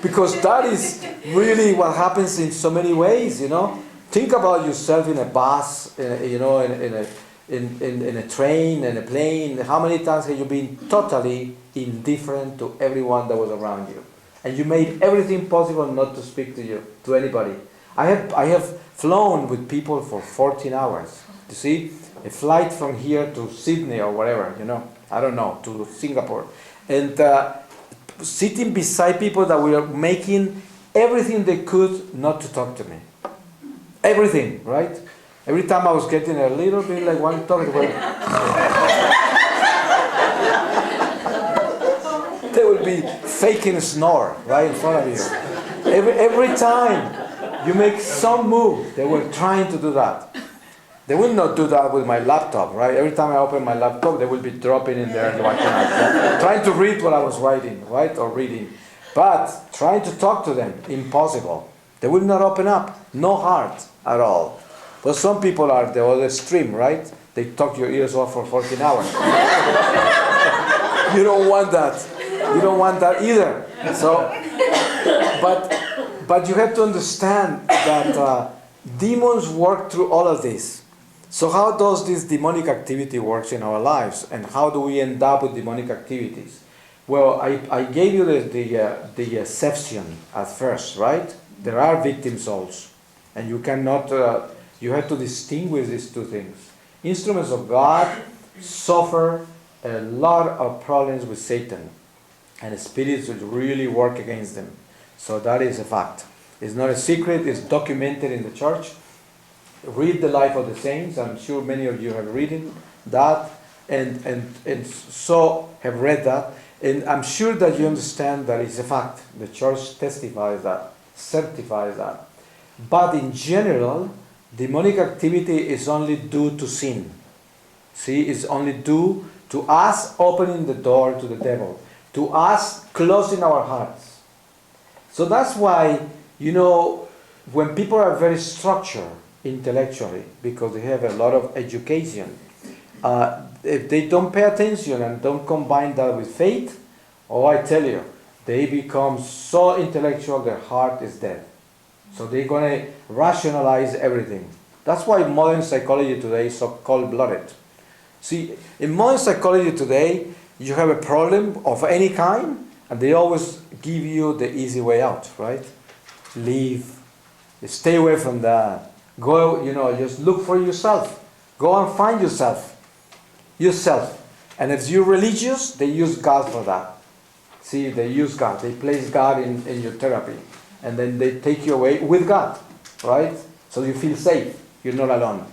Because that is really what happens in so many ways, you know. Think about yourself in a bus, in a train, in a plane. How many times have you been totally indifferent to everyone that was around you? And you made everything possible not to speak to anybody. I have flown with people for 14 hours. You see, a flight from here to Sydney or whatever, you know, I don't know, to Singapore. And sitting beside people that were making everything they could not to talk to me. Everything, right? Every time I was getting a little bit like one talk, they would be faking a snore right in front of you. Every time you make some move, they were trying to do that. They will not do that with my laptop, right? Every time I open my laptop, they will be dropping in there and watching trying to read what I was writing, right? Or reading. But trying to talk to them, impossible. They will not open up. No heart at all. But some people are the other extreme, right? they talk your ears off for 14 hours. You don't want that. You don't want that either. So, but you have to understand that demons work through all of this. So how does this demonic activity works in our lives, and how do we end up with demonic activities? Well, I gave you the exception at first, right? There are victim souls, and you cannot. You have to distinguish these two things. Instruments of God suffer a lot of problems with Satan, and spirits will really work against them. So that is a fact. It's not a secret. It's documented in the church. Read the life of the saints. I'm sure many of you have read that, and so have read that. And I'm sure that you understand that it's a fact. The church testifies that, certifies that. But in general, demonic activity is only due to sin. See, it's only due to us opening the door to the devil, to us closing our hearts. So that's why, when people are very structured intellectually, because they have a lot of education, if they don't pay attention and don't combine that with faith, I tell you, they become so intellectual, their heart is dead. So they're going to rationalize everything. That's why modern psychology today is so cold-blooded. See, in modern psychology today, you have a problem of any kind, and they always give you the easy way out, right? Leave. Stay away from that. Go, just look for yourself. Go and find yourself. And if you're religious, they use God for that. See, they use God. They place God in your therapy. And then they take you away with God, right? So you feel safe. You're not alone.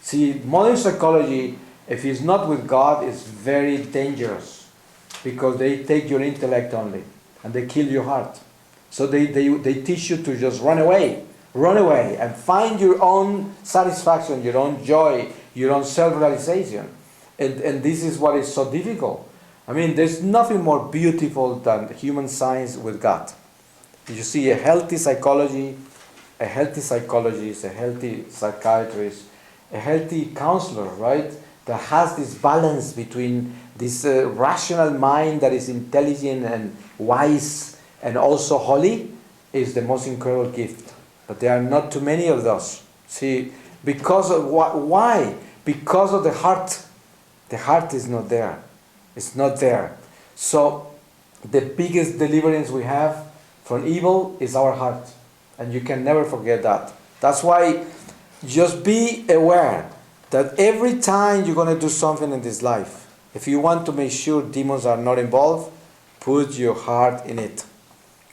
See, modern psychology, if it's not with God, is very dangerous, because they take your intellect only and they kill your heart. So they teach you to just run away and find your own satisfaction, your own joy, your own self-realization. And this is what is so difficult. I mean, there's nothing more beautiful than human science with God. You see, a healthy psychologist, a healthy psychiatrist, a healthy counselor, right? That has this balance between this rational mind that is intelligent and wise and also holy, is the most incredible gift. But there are not too many of those. See, because of why? Because of the heart. The heart is not there. It's not there. So the biggest deliverance we have from evil is our heart. And you can never forget that. That's why just be aware that every time you're going to do something in this life, if you want to make sure demons are not involved, put your heart in it.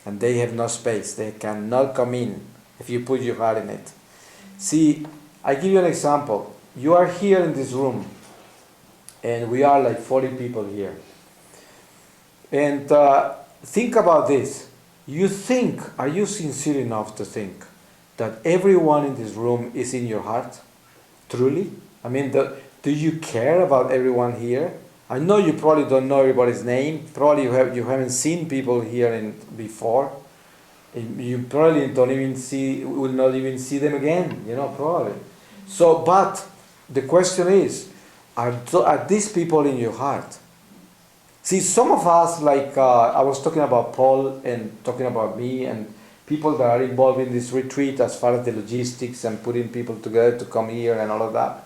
And they have no space. They cannot come in if you put your heart in it. See, I give you an example. You are here in this room, and we are like 40 people here. And think about this. Are you sincere enough to think that everyone in this room is in your heart? Truly? I mean, do you care about everyone here? I know you probably don't know everybody's name. Probably you haven't seen people here before. You probably will not even see them again, probably. So, but the question is, are these people in your heart? See, some of us, like I was talking about Paul and talking about me and people that are involved in this retreat as far as the logistics and putting people together to come here and all of that.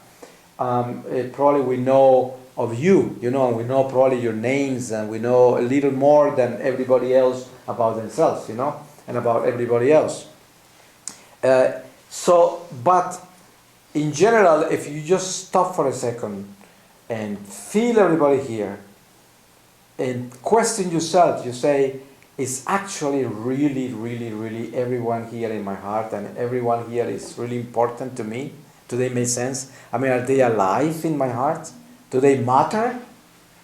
Probably we know of you, and we know probably your names, and we know a little more than everybody else about themselves, and about everybody else. But in general, if you just stop for a second and feel everybody here and question yourself, you say, is actually really, really, really everyone here in my heart, and everyone here is really important to me? Do they make sense? I mean, are they alive in my heart? Do they matter?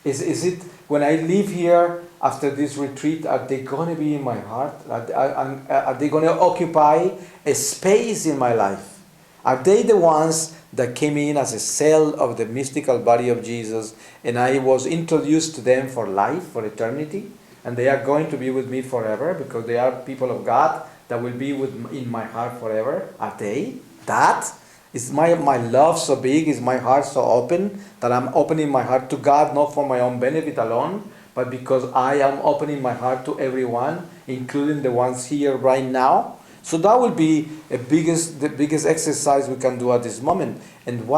Is it, when I leave here after this retreat, are they going to be in my heart? Are they going to occupy a space in my life? Are they the ones that came in as a cell of the mystical body of Jesus, and I was introduced to them for life, for eternity, and they are going to be with me forever because they are people of God that will be in my heart forever? Are they that? Is my love so big? Is my heart so open that I'm opening my heart to God not for my own benefit alone, but because I am opening my heart to everyone, including the ones here right now? So that will be the biggest exercise we can do at this moment. And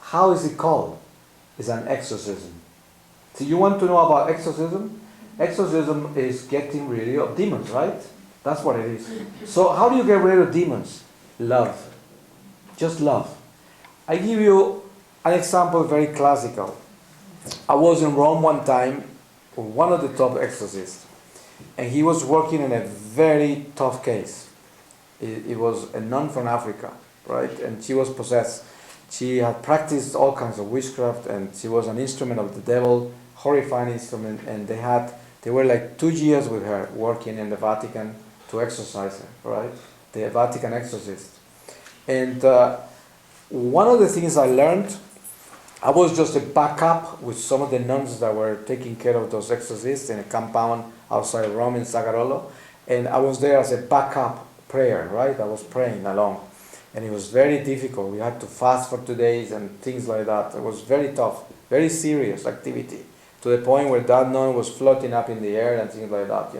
how is it called? It's an exorcism. So you want to know about exorcism? Exorcism is getting rid of demons, right? That's what it is. So how do you get rid of demons? Love. Just love. I give you an example, very classical. I was in Rome one time with one of the top exorcists, and he was working in a very tough case. It was a nun from Africa, right? And she was possessed. She had practiced all kinds of witchcraft, and she was an instrument of the devil, horrifying instrument. And they were like 2 years with her working in the Vatican to exorcise her, right? The Vatican exorcist. And one of the things I learned, I was just a backup with some of the nuns that were taking care of those exorcists in a compound outside Rome in Sagarolo. And I was there as a backup prayer, right? I was praying along. And it was very difficult. We had to fast for 2 days and things like that. It was very tough, very serious activity, to the point where that nun was floating up in the air and things like that,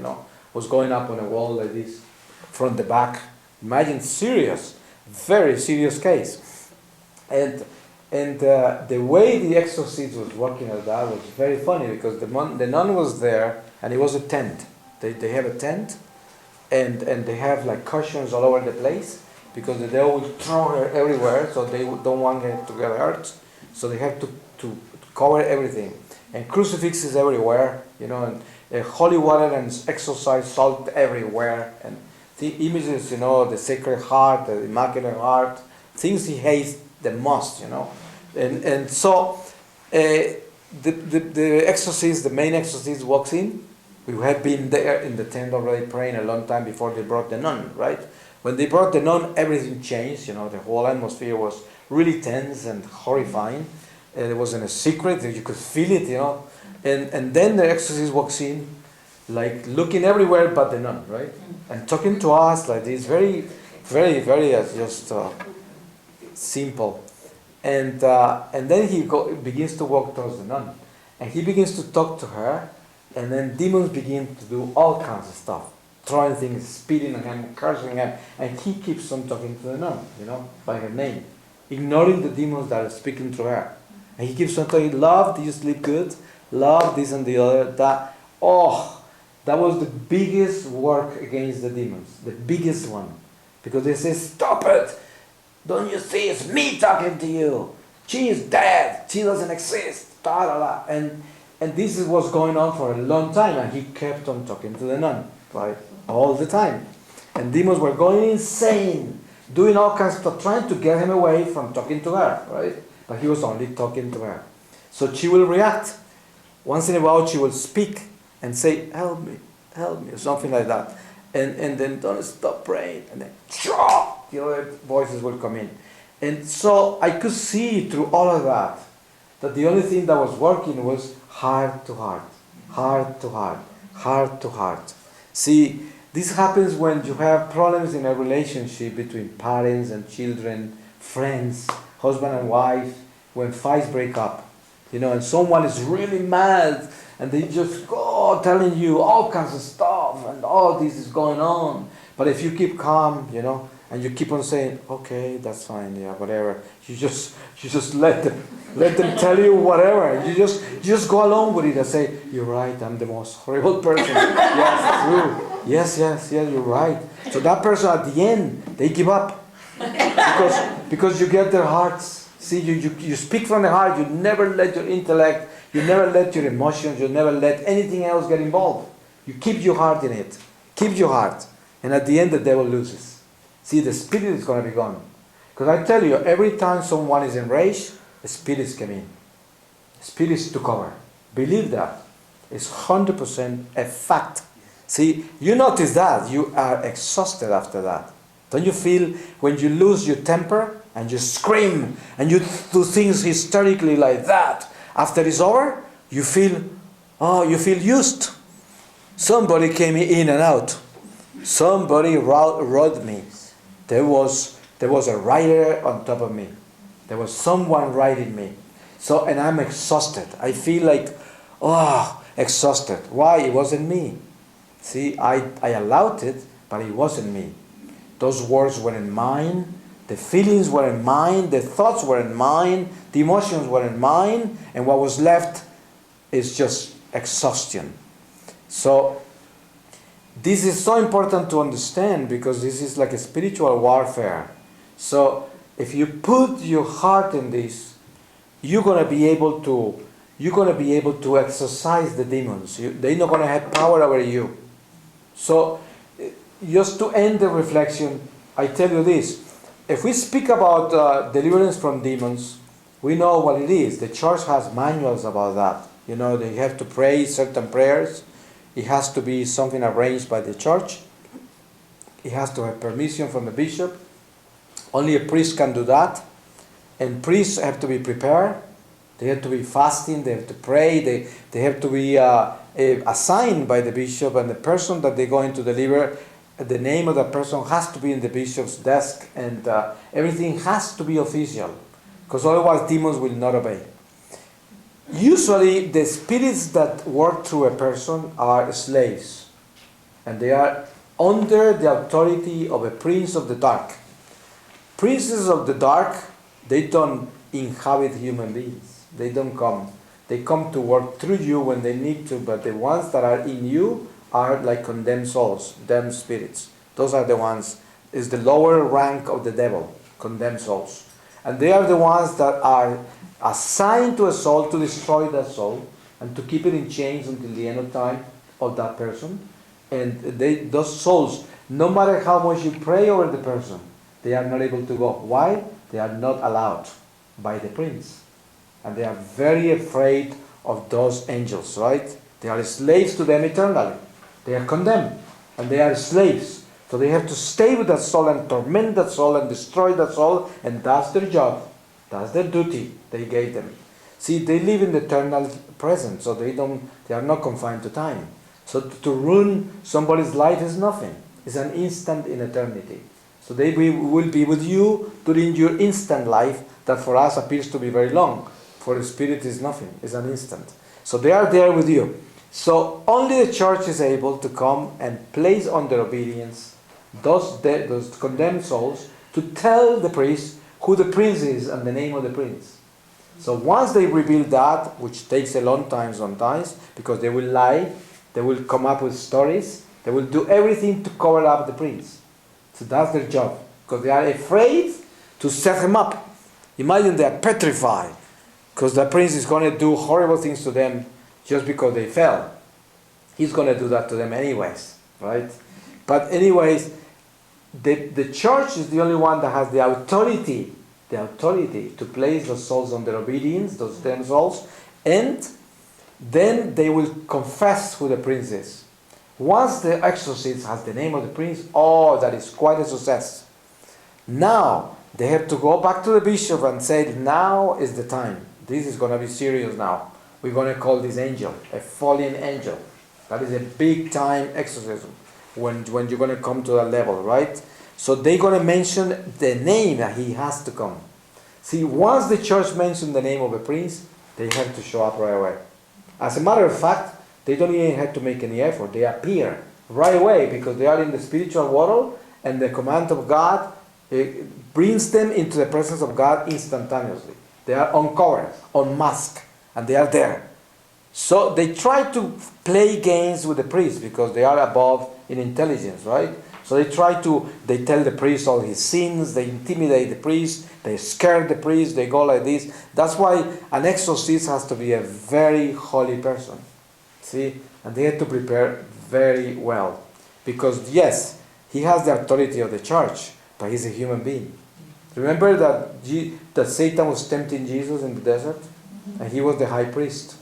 was going up on a wall like this from the back. Imagine serious, very serious case. And the way the exorcist was working at that was very funny, because the nun was there, and it was a tent. They have a tent, and they have like cushions all over the place, because the devil will throw her everywhere, so they don't want her to get hurt. So they have to cover everything. And crucifixes everywhere, and holy water and exorcised salt everywhere. And the images, the Sacred Heart, the Immaculate Heart, things he hates the most, And so the exorcist, the main exorcist, walks in. We had been there in the tent already praying a long time before they brought the nun, right? When they brought the nun, everything changed. The whole atmosphere was really tense and horrifying. It wasn't a secret; you could feel it, And then the exorcist walks in, like looking everywhere but the nun, right? And talking to us like this, very, very, very just simple. And then he begins to walk towards the nun, and he begins to talk to her, and then demons begin to do all kinds of stuff, throwing things, spitting on him, cursing him, and he keeps on talking to the nun, by her name, ignoring the demons that are speaking to her. And he keeps on telling, love, do you sleep good? Love, this and the other, that. Oh, that was the biggest work against the demons, the biggest one. Because they say, stop it! Don't you see, it's me talking to you. She is dead. She doesn't exist. Da, da, da. And this is what's going on for a long time. And he kept on talking to the nun, right? All the time. And demons were going insane, doing all kinds of stuff, trying to get him away from talking to her, right? But he was only talking to her. So she will react. Once in a while she will speak and say, help me, or something like that. And then don't stop praying. And then, the other voices will come in. And so I could see through all of that the only thing that was working was heart to heart, heart to heart, heart to heart. See, this happens when you have problems in a relationship between parents and children, friends, husband and wife, when fights break up, and someone is really mad, and they just go telling you all kinds of stuff, and all this is going on. But if you keep calm, and you keep on saying, okay, that's fine, yeah, whatever. You just let them tell you whatever. You just go along with it and say, you're right, I'm the most horrible person. Yes, true. Yes, you're right. So that person at the end, they give up. Because you get their hearts. See, you speak from the heart. You never let your intellect, you never let your emotions, you never let anything else get involved. You keep your heart in it. Keep your heart. And at the end, the devil loses. See, the spirit is going to be gone. Because I tell you, every time someone is enraged, the spirits come in. Spirits took over. Believe that. It's 100% a fact. See, you notice that. You are exhausted after that. Don't you feel when you lose your temper and you scream and you do things hysterically like that, after it's over, you feel used. Somebody came in and out. Somebody rode me. There was there was a rider on top of me. There was someone riding me. So, and I'm exhausted. I feel like, exhausted. Why? It wasn't me. See, I allowed it, but it wasn't me. Those words weren't mine. The feelings weren't mine. The thoughts weren't mine. The emotions weren't mine. And what was left is just exhaustion. So, this is so important to understand because this is like a spiritual warfare. So, if you put your heart in this, you're gonna be able to exorcise the demons. They're not gonna have power over you. So, just to end the reflection, I tell you this: if we speak about deliverance from demons, we know what it is. The church has manuals about that. You know, they have to pray certain prayers. It has to be something arranged by the church. It has to have permission from the bishop. Only a priest can do that. And priests have to be prepared. They have to be fasting. They have to pray. They have to be assigned by the bishop. And the person that they're going to deliver, the name of the person has to be in the bishop's desk. And everything has to be official. Because otherwise demons will not obey. Usually the spirits that work through a person are slaves. And they are under the authority of a prince of the dark. Princes of the dark, they don't inhabit human beings. They don't come. They come to work through you when they need to, but the ones that are in you are like condemned souls, damned spirits. Those are the ones, is the lower rank of the devil, condemned souls. And they are the ones that are assigned to a soul to destroy that soul and to keep it in chains until the end of time of that person. And those souls, no matter how much you pray over the person, they are not able to go. Why? They are not allowed by the prince. And they are very afraid of those angels, right? They are slaves to them eternally. They are condemned. And they are slaves. So they have to stay with that soul and torment that soul and destroy that soul. And that's their job. That's their duty they gave them. See, they live in the eternal present. So they are not confined to time. So to ruin somebody's life is nothing. It's an instant in eternity. So they will be with you during your instant life that for us appears to be very long. For the spirit is nothing. It's an instant. So they are there with you. So only the church is able to come and place under obedience those condemned souls to tell the priest who the prince is and the name of the prince. So once they reveal that, which takes a long time sometimes, because they will lie, they will come up with stories, they will do everything to cover up the prince. So that's their job, because they are afraid to set him up. Imagine they are petrified, because the prince is going to do horrible things to them just because they fell. He's going to do that to them anyways, right? But anyways, the church is the only one that has the authority to place those souls under obedience, those 10 souls, and then they will confess who the prince is. Once the exorcist has the name of the prince, that is quite a success. Now, they have to go back to the bishop and say, now is the time. This is going to be serious now. We're going to call this angel a fallen angel. That is a big time exorcism when you're going to come to that level, right? So they're going to mention the name that he has to come. See, once the church mentions the name of a prince, they have to show up right away. As a matter of fact, they don't even have to make any effort. They appear right away because they are in the spiritual world and the command of God brings them into the presence of God instantaneously. They are uncovered, unmasked, and they are there. So they try to play games with the priest because they are above in intelligence, right? So they tell the priest all his sins, they intimidate the priest, they scare the priest, they go like this. That's why an exorcist has to be a very holy person. See? And they have to prepare very well. Because yes, he has the authority of the church, but he's a human being. Remember that Satan was tempting Jesus in the desert? And he was the high priest.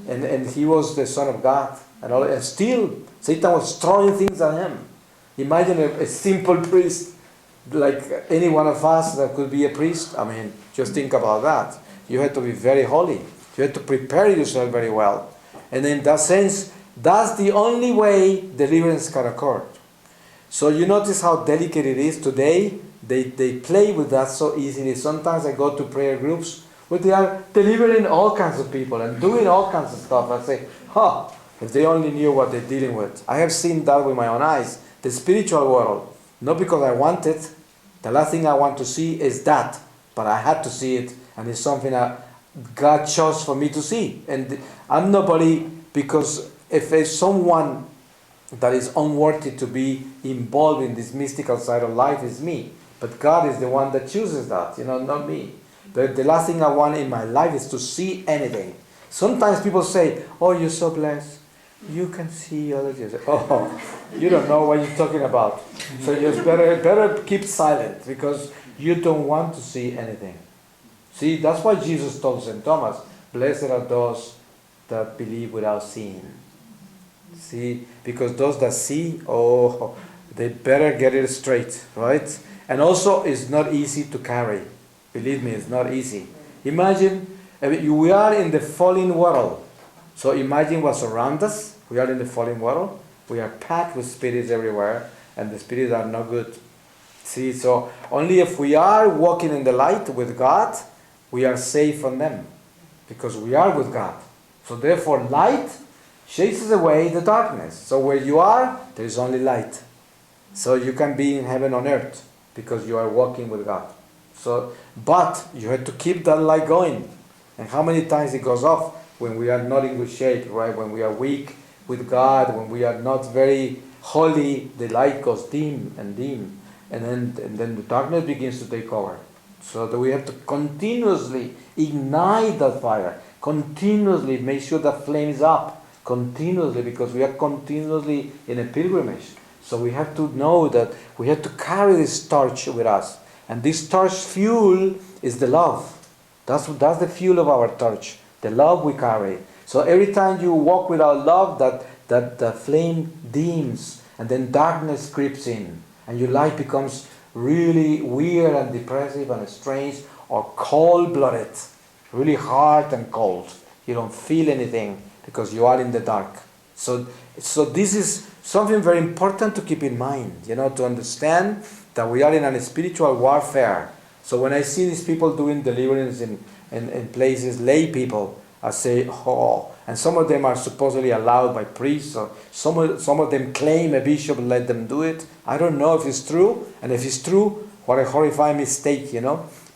And he was the Son of God. And still, Satan was throwing things at him. Imagine a simple priest, like any one of us that could be a priest. I mean, just think about that. You have to be very holy. You have to prepare yourself very well. And in that sense, that's the only way deliverance can occur. So you notice how delicate it is today. they play with that so easily. Sometimes I go to prayer groups where they are delivering all kinds of people and doing all kinds of stuff. I say, if they only knew what they're dealing with. I have seen that with my own eyes. The spiritual world, not because I want it. The last thing I want to see is that, but I had to see it, and it's something that God chose for me to see. And I'm nobody, because if there's someone that is unworthy to be involved in this mystical side of life, is me. But God is the one that chooses that, not me. But the last thing I want in my life is to see anything. Sometimes people say, oh, you're so blessed. You can see other things. Oh, you don't know what you're talking about. So you just better keep silent, because you don't want to see anything. See, that's why Jesus told St. Thomas, blessed are those that believe without seeing. See, because those that see, they better get it straight, right? And also, it's not easy to carry. Believe me, it's not easy. Imagine, we are in the fallen world. So imagine what's around us. We are in the fallen world. We are packed with spirits everywhere, and the spirits are not good. See, so only if we are walking in the light with God, we are safe from them, because we are with God. So therefore, light chases away the darkness. So where you are, there is only light. So you can be in heaven on earth, because you are walking with God. So, but you have to keep that light going. And how many times it goes off when we are not in good shape, right? When we are weak with God, when we are not very holy, the light goes dim and dim. And then the darkness begins to take over. So that we have to continuously ignite that fire, continuously make sure that flame is up, continuously, because we are continuously in a pilgrimage. So we have to know that we have to carry this torch with us. And this torch fuel is the love. That's the fuel of our torch, the love we carry. So every time you walk without love, that the flame dims, and then darkness creeps in, and your life becomes really weird and depressive and strange, or cold-blooded, really hard and cold. You don't feel anything because you are in the dark. So this is something very important to keep in mind, to understand that we are in a spiritual warfare. So when I see these people doing deliverance in places, lay people, I say, and some of them are supposedly allowed by priests, or some of them claim a bishop let them do it. I don't know if it's true, and if it's true, what a horrifying mistake,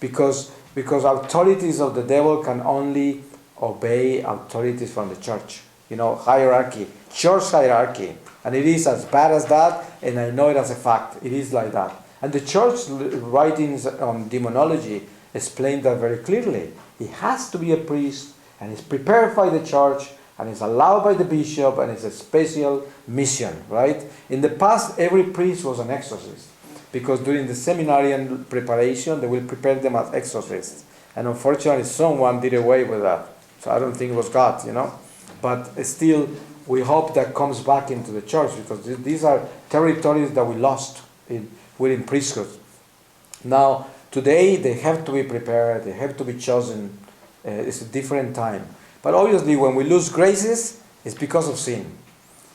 because authorities of the devil can only obey authorities from the church, hierarchy, church hierarchy, and it is as bad as that, and I know it as a fact. It is like that. And the church writings on demonology explain that very clearly. He has to be a priest, and is prepared by the church, and is allowed by the bishop, and it's a special mission, right? In the past, every priest was an exorcist, because during the seminarian preparation, they will prepare them as exorcists. And unfortunately, someone did away with that. So I don't think it was God, But still, we hope that comes back into the church, because these are territories that we lost within priesthood. Now, today, they have to be prepared, they have to be chosen. It's a different time. But obviously, when we lose graces, it's because of sin.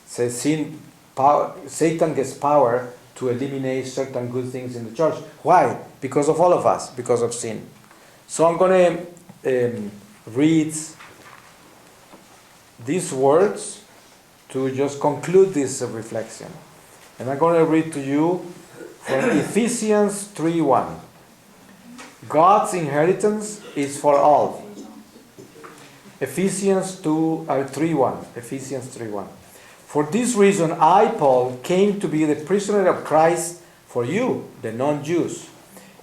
So Satan gets power to eliminate certain good things in the church. Why? Because of all of us, because of sin. So I'm going to read these words to just conclude this reflection. And I'm going to read to you from Ephesians 3:1. God's inheritance is for all. Ephesians 3:1. Ephesians 3:1. For this reason, I, Paul, came to be the prisoner of Christ for you, the non-Jews.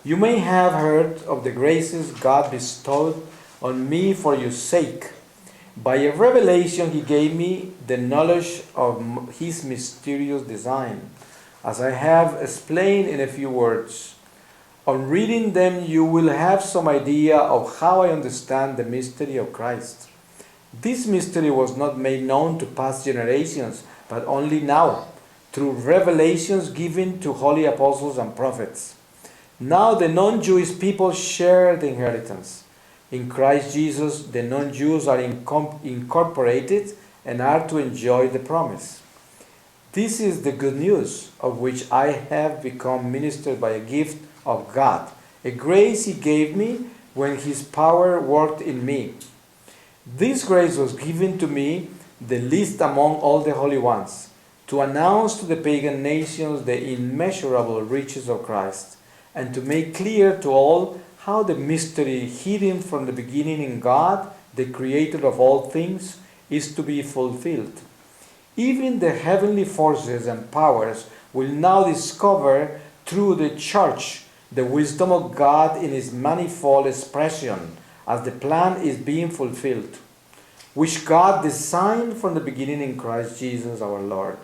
You may have heard of the graces God bestowed on me for your sake. By a revelation he gave me the knowledge of his mysterious design, as I have explained in a few words. On reading them, you will have some idea of how I understand the mystery of Christ. This mystery was not made known to past generations, but only now, through revelations given to holy apostles and prophets. Now the non-Jewish people share the inheritance. In Christ Jesus, the non-Jews are incorporated and are to enjoy the promise. This is the good news, of which I have become minister by a gift of God, a grace he gave me when his power worked in me. This grace was given to me, the least among all the holy ones, to announce to the pagan nations the immeasurable riches of Christ, and to make clear to all how the mystery hidden from the beginning in God, the creator of all things, is to be fulfilled. Even the heavenly forces and powers will now discover through the church the wisdom of God in its manifold expression as the plan is being fulfilled, which God designed from the beginning in Christ Jesus our Lord.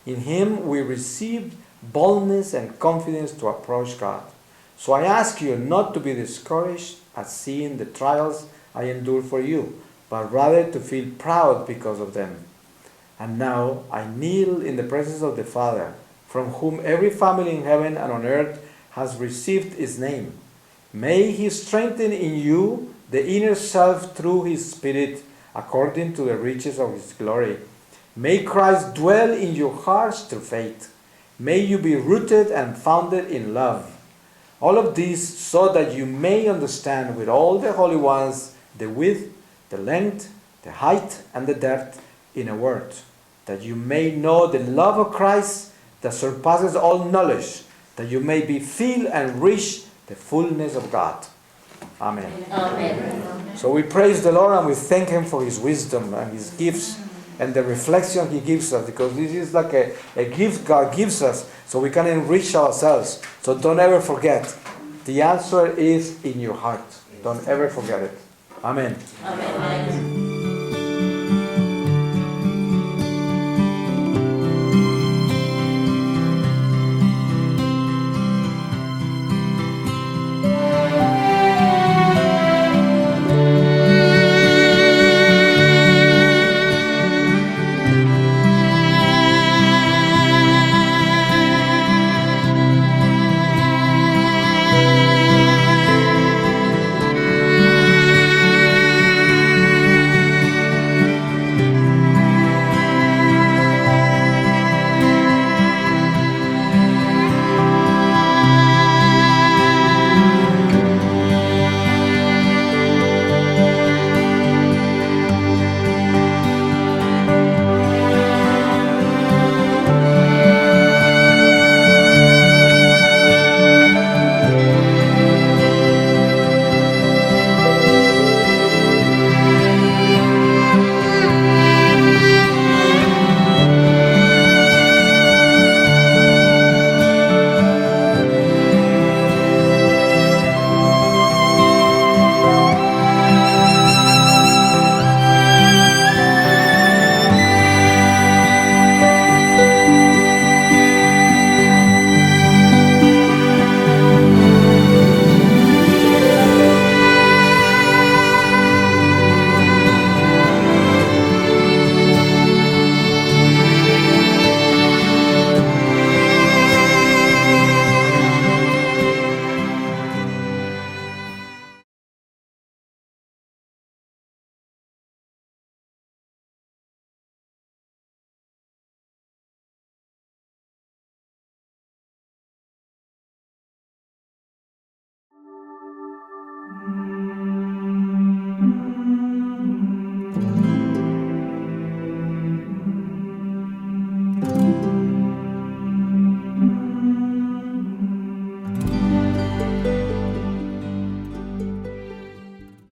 In him we received boldness and confidence to approach God. So I ask you not to be discouraged at seeing the trials I endure for you, but rather to feel proud because of them. And now I kneel in the presence of the Father, from whom every family in heaven and on earth has received its name. May he strengthen in you the inner self through his Spirit, according to the riches of his glory. May Christ dwell in your hearts through faith. May you be rooted and founded in love. All of this so that you may understand with all the holy ones the width, the length, the height, and the depth, in a word, that you may know the love of Christ that surpasses all knowledge, that you may be filled and reach the fullness of God. Amen. Amen. So we praise the Lord and we thank him for his wisdom and his gifts and the reflection he gives us, because this is like a gift God gives us so we can enrich ourselves. So don't ever forget, the answer is in your heart. Don't ever forget it. Amen. Amen.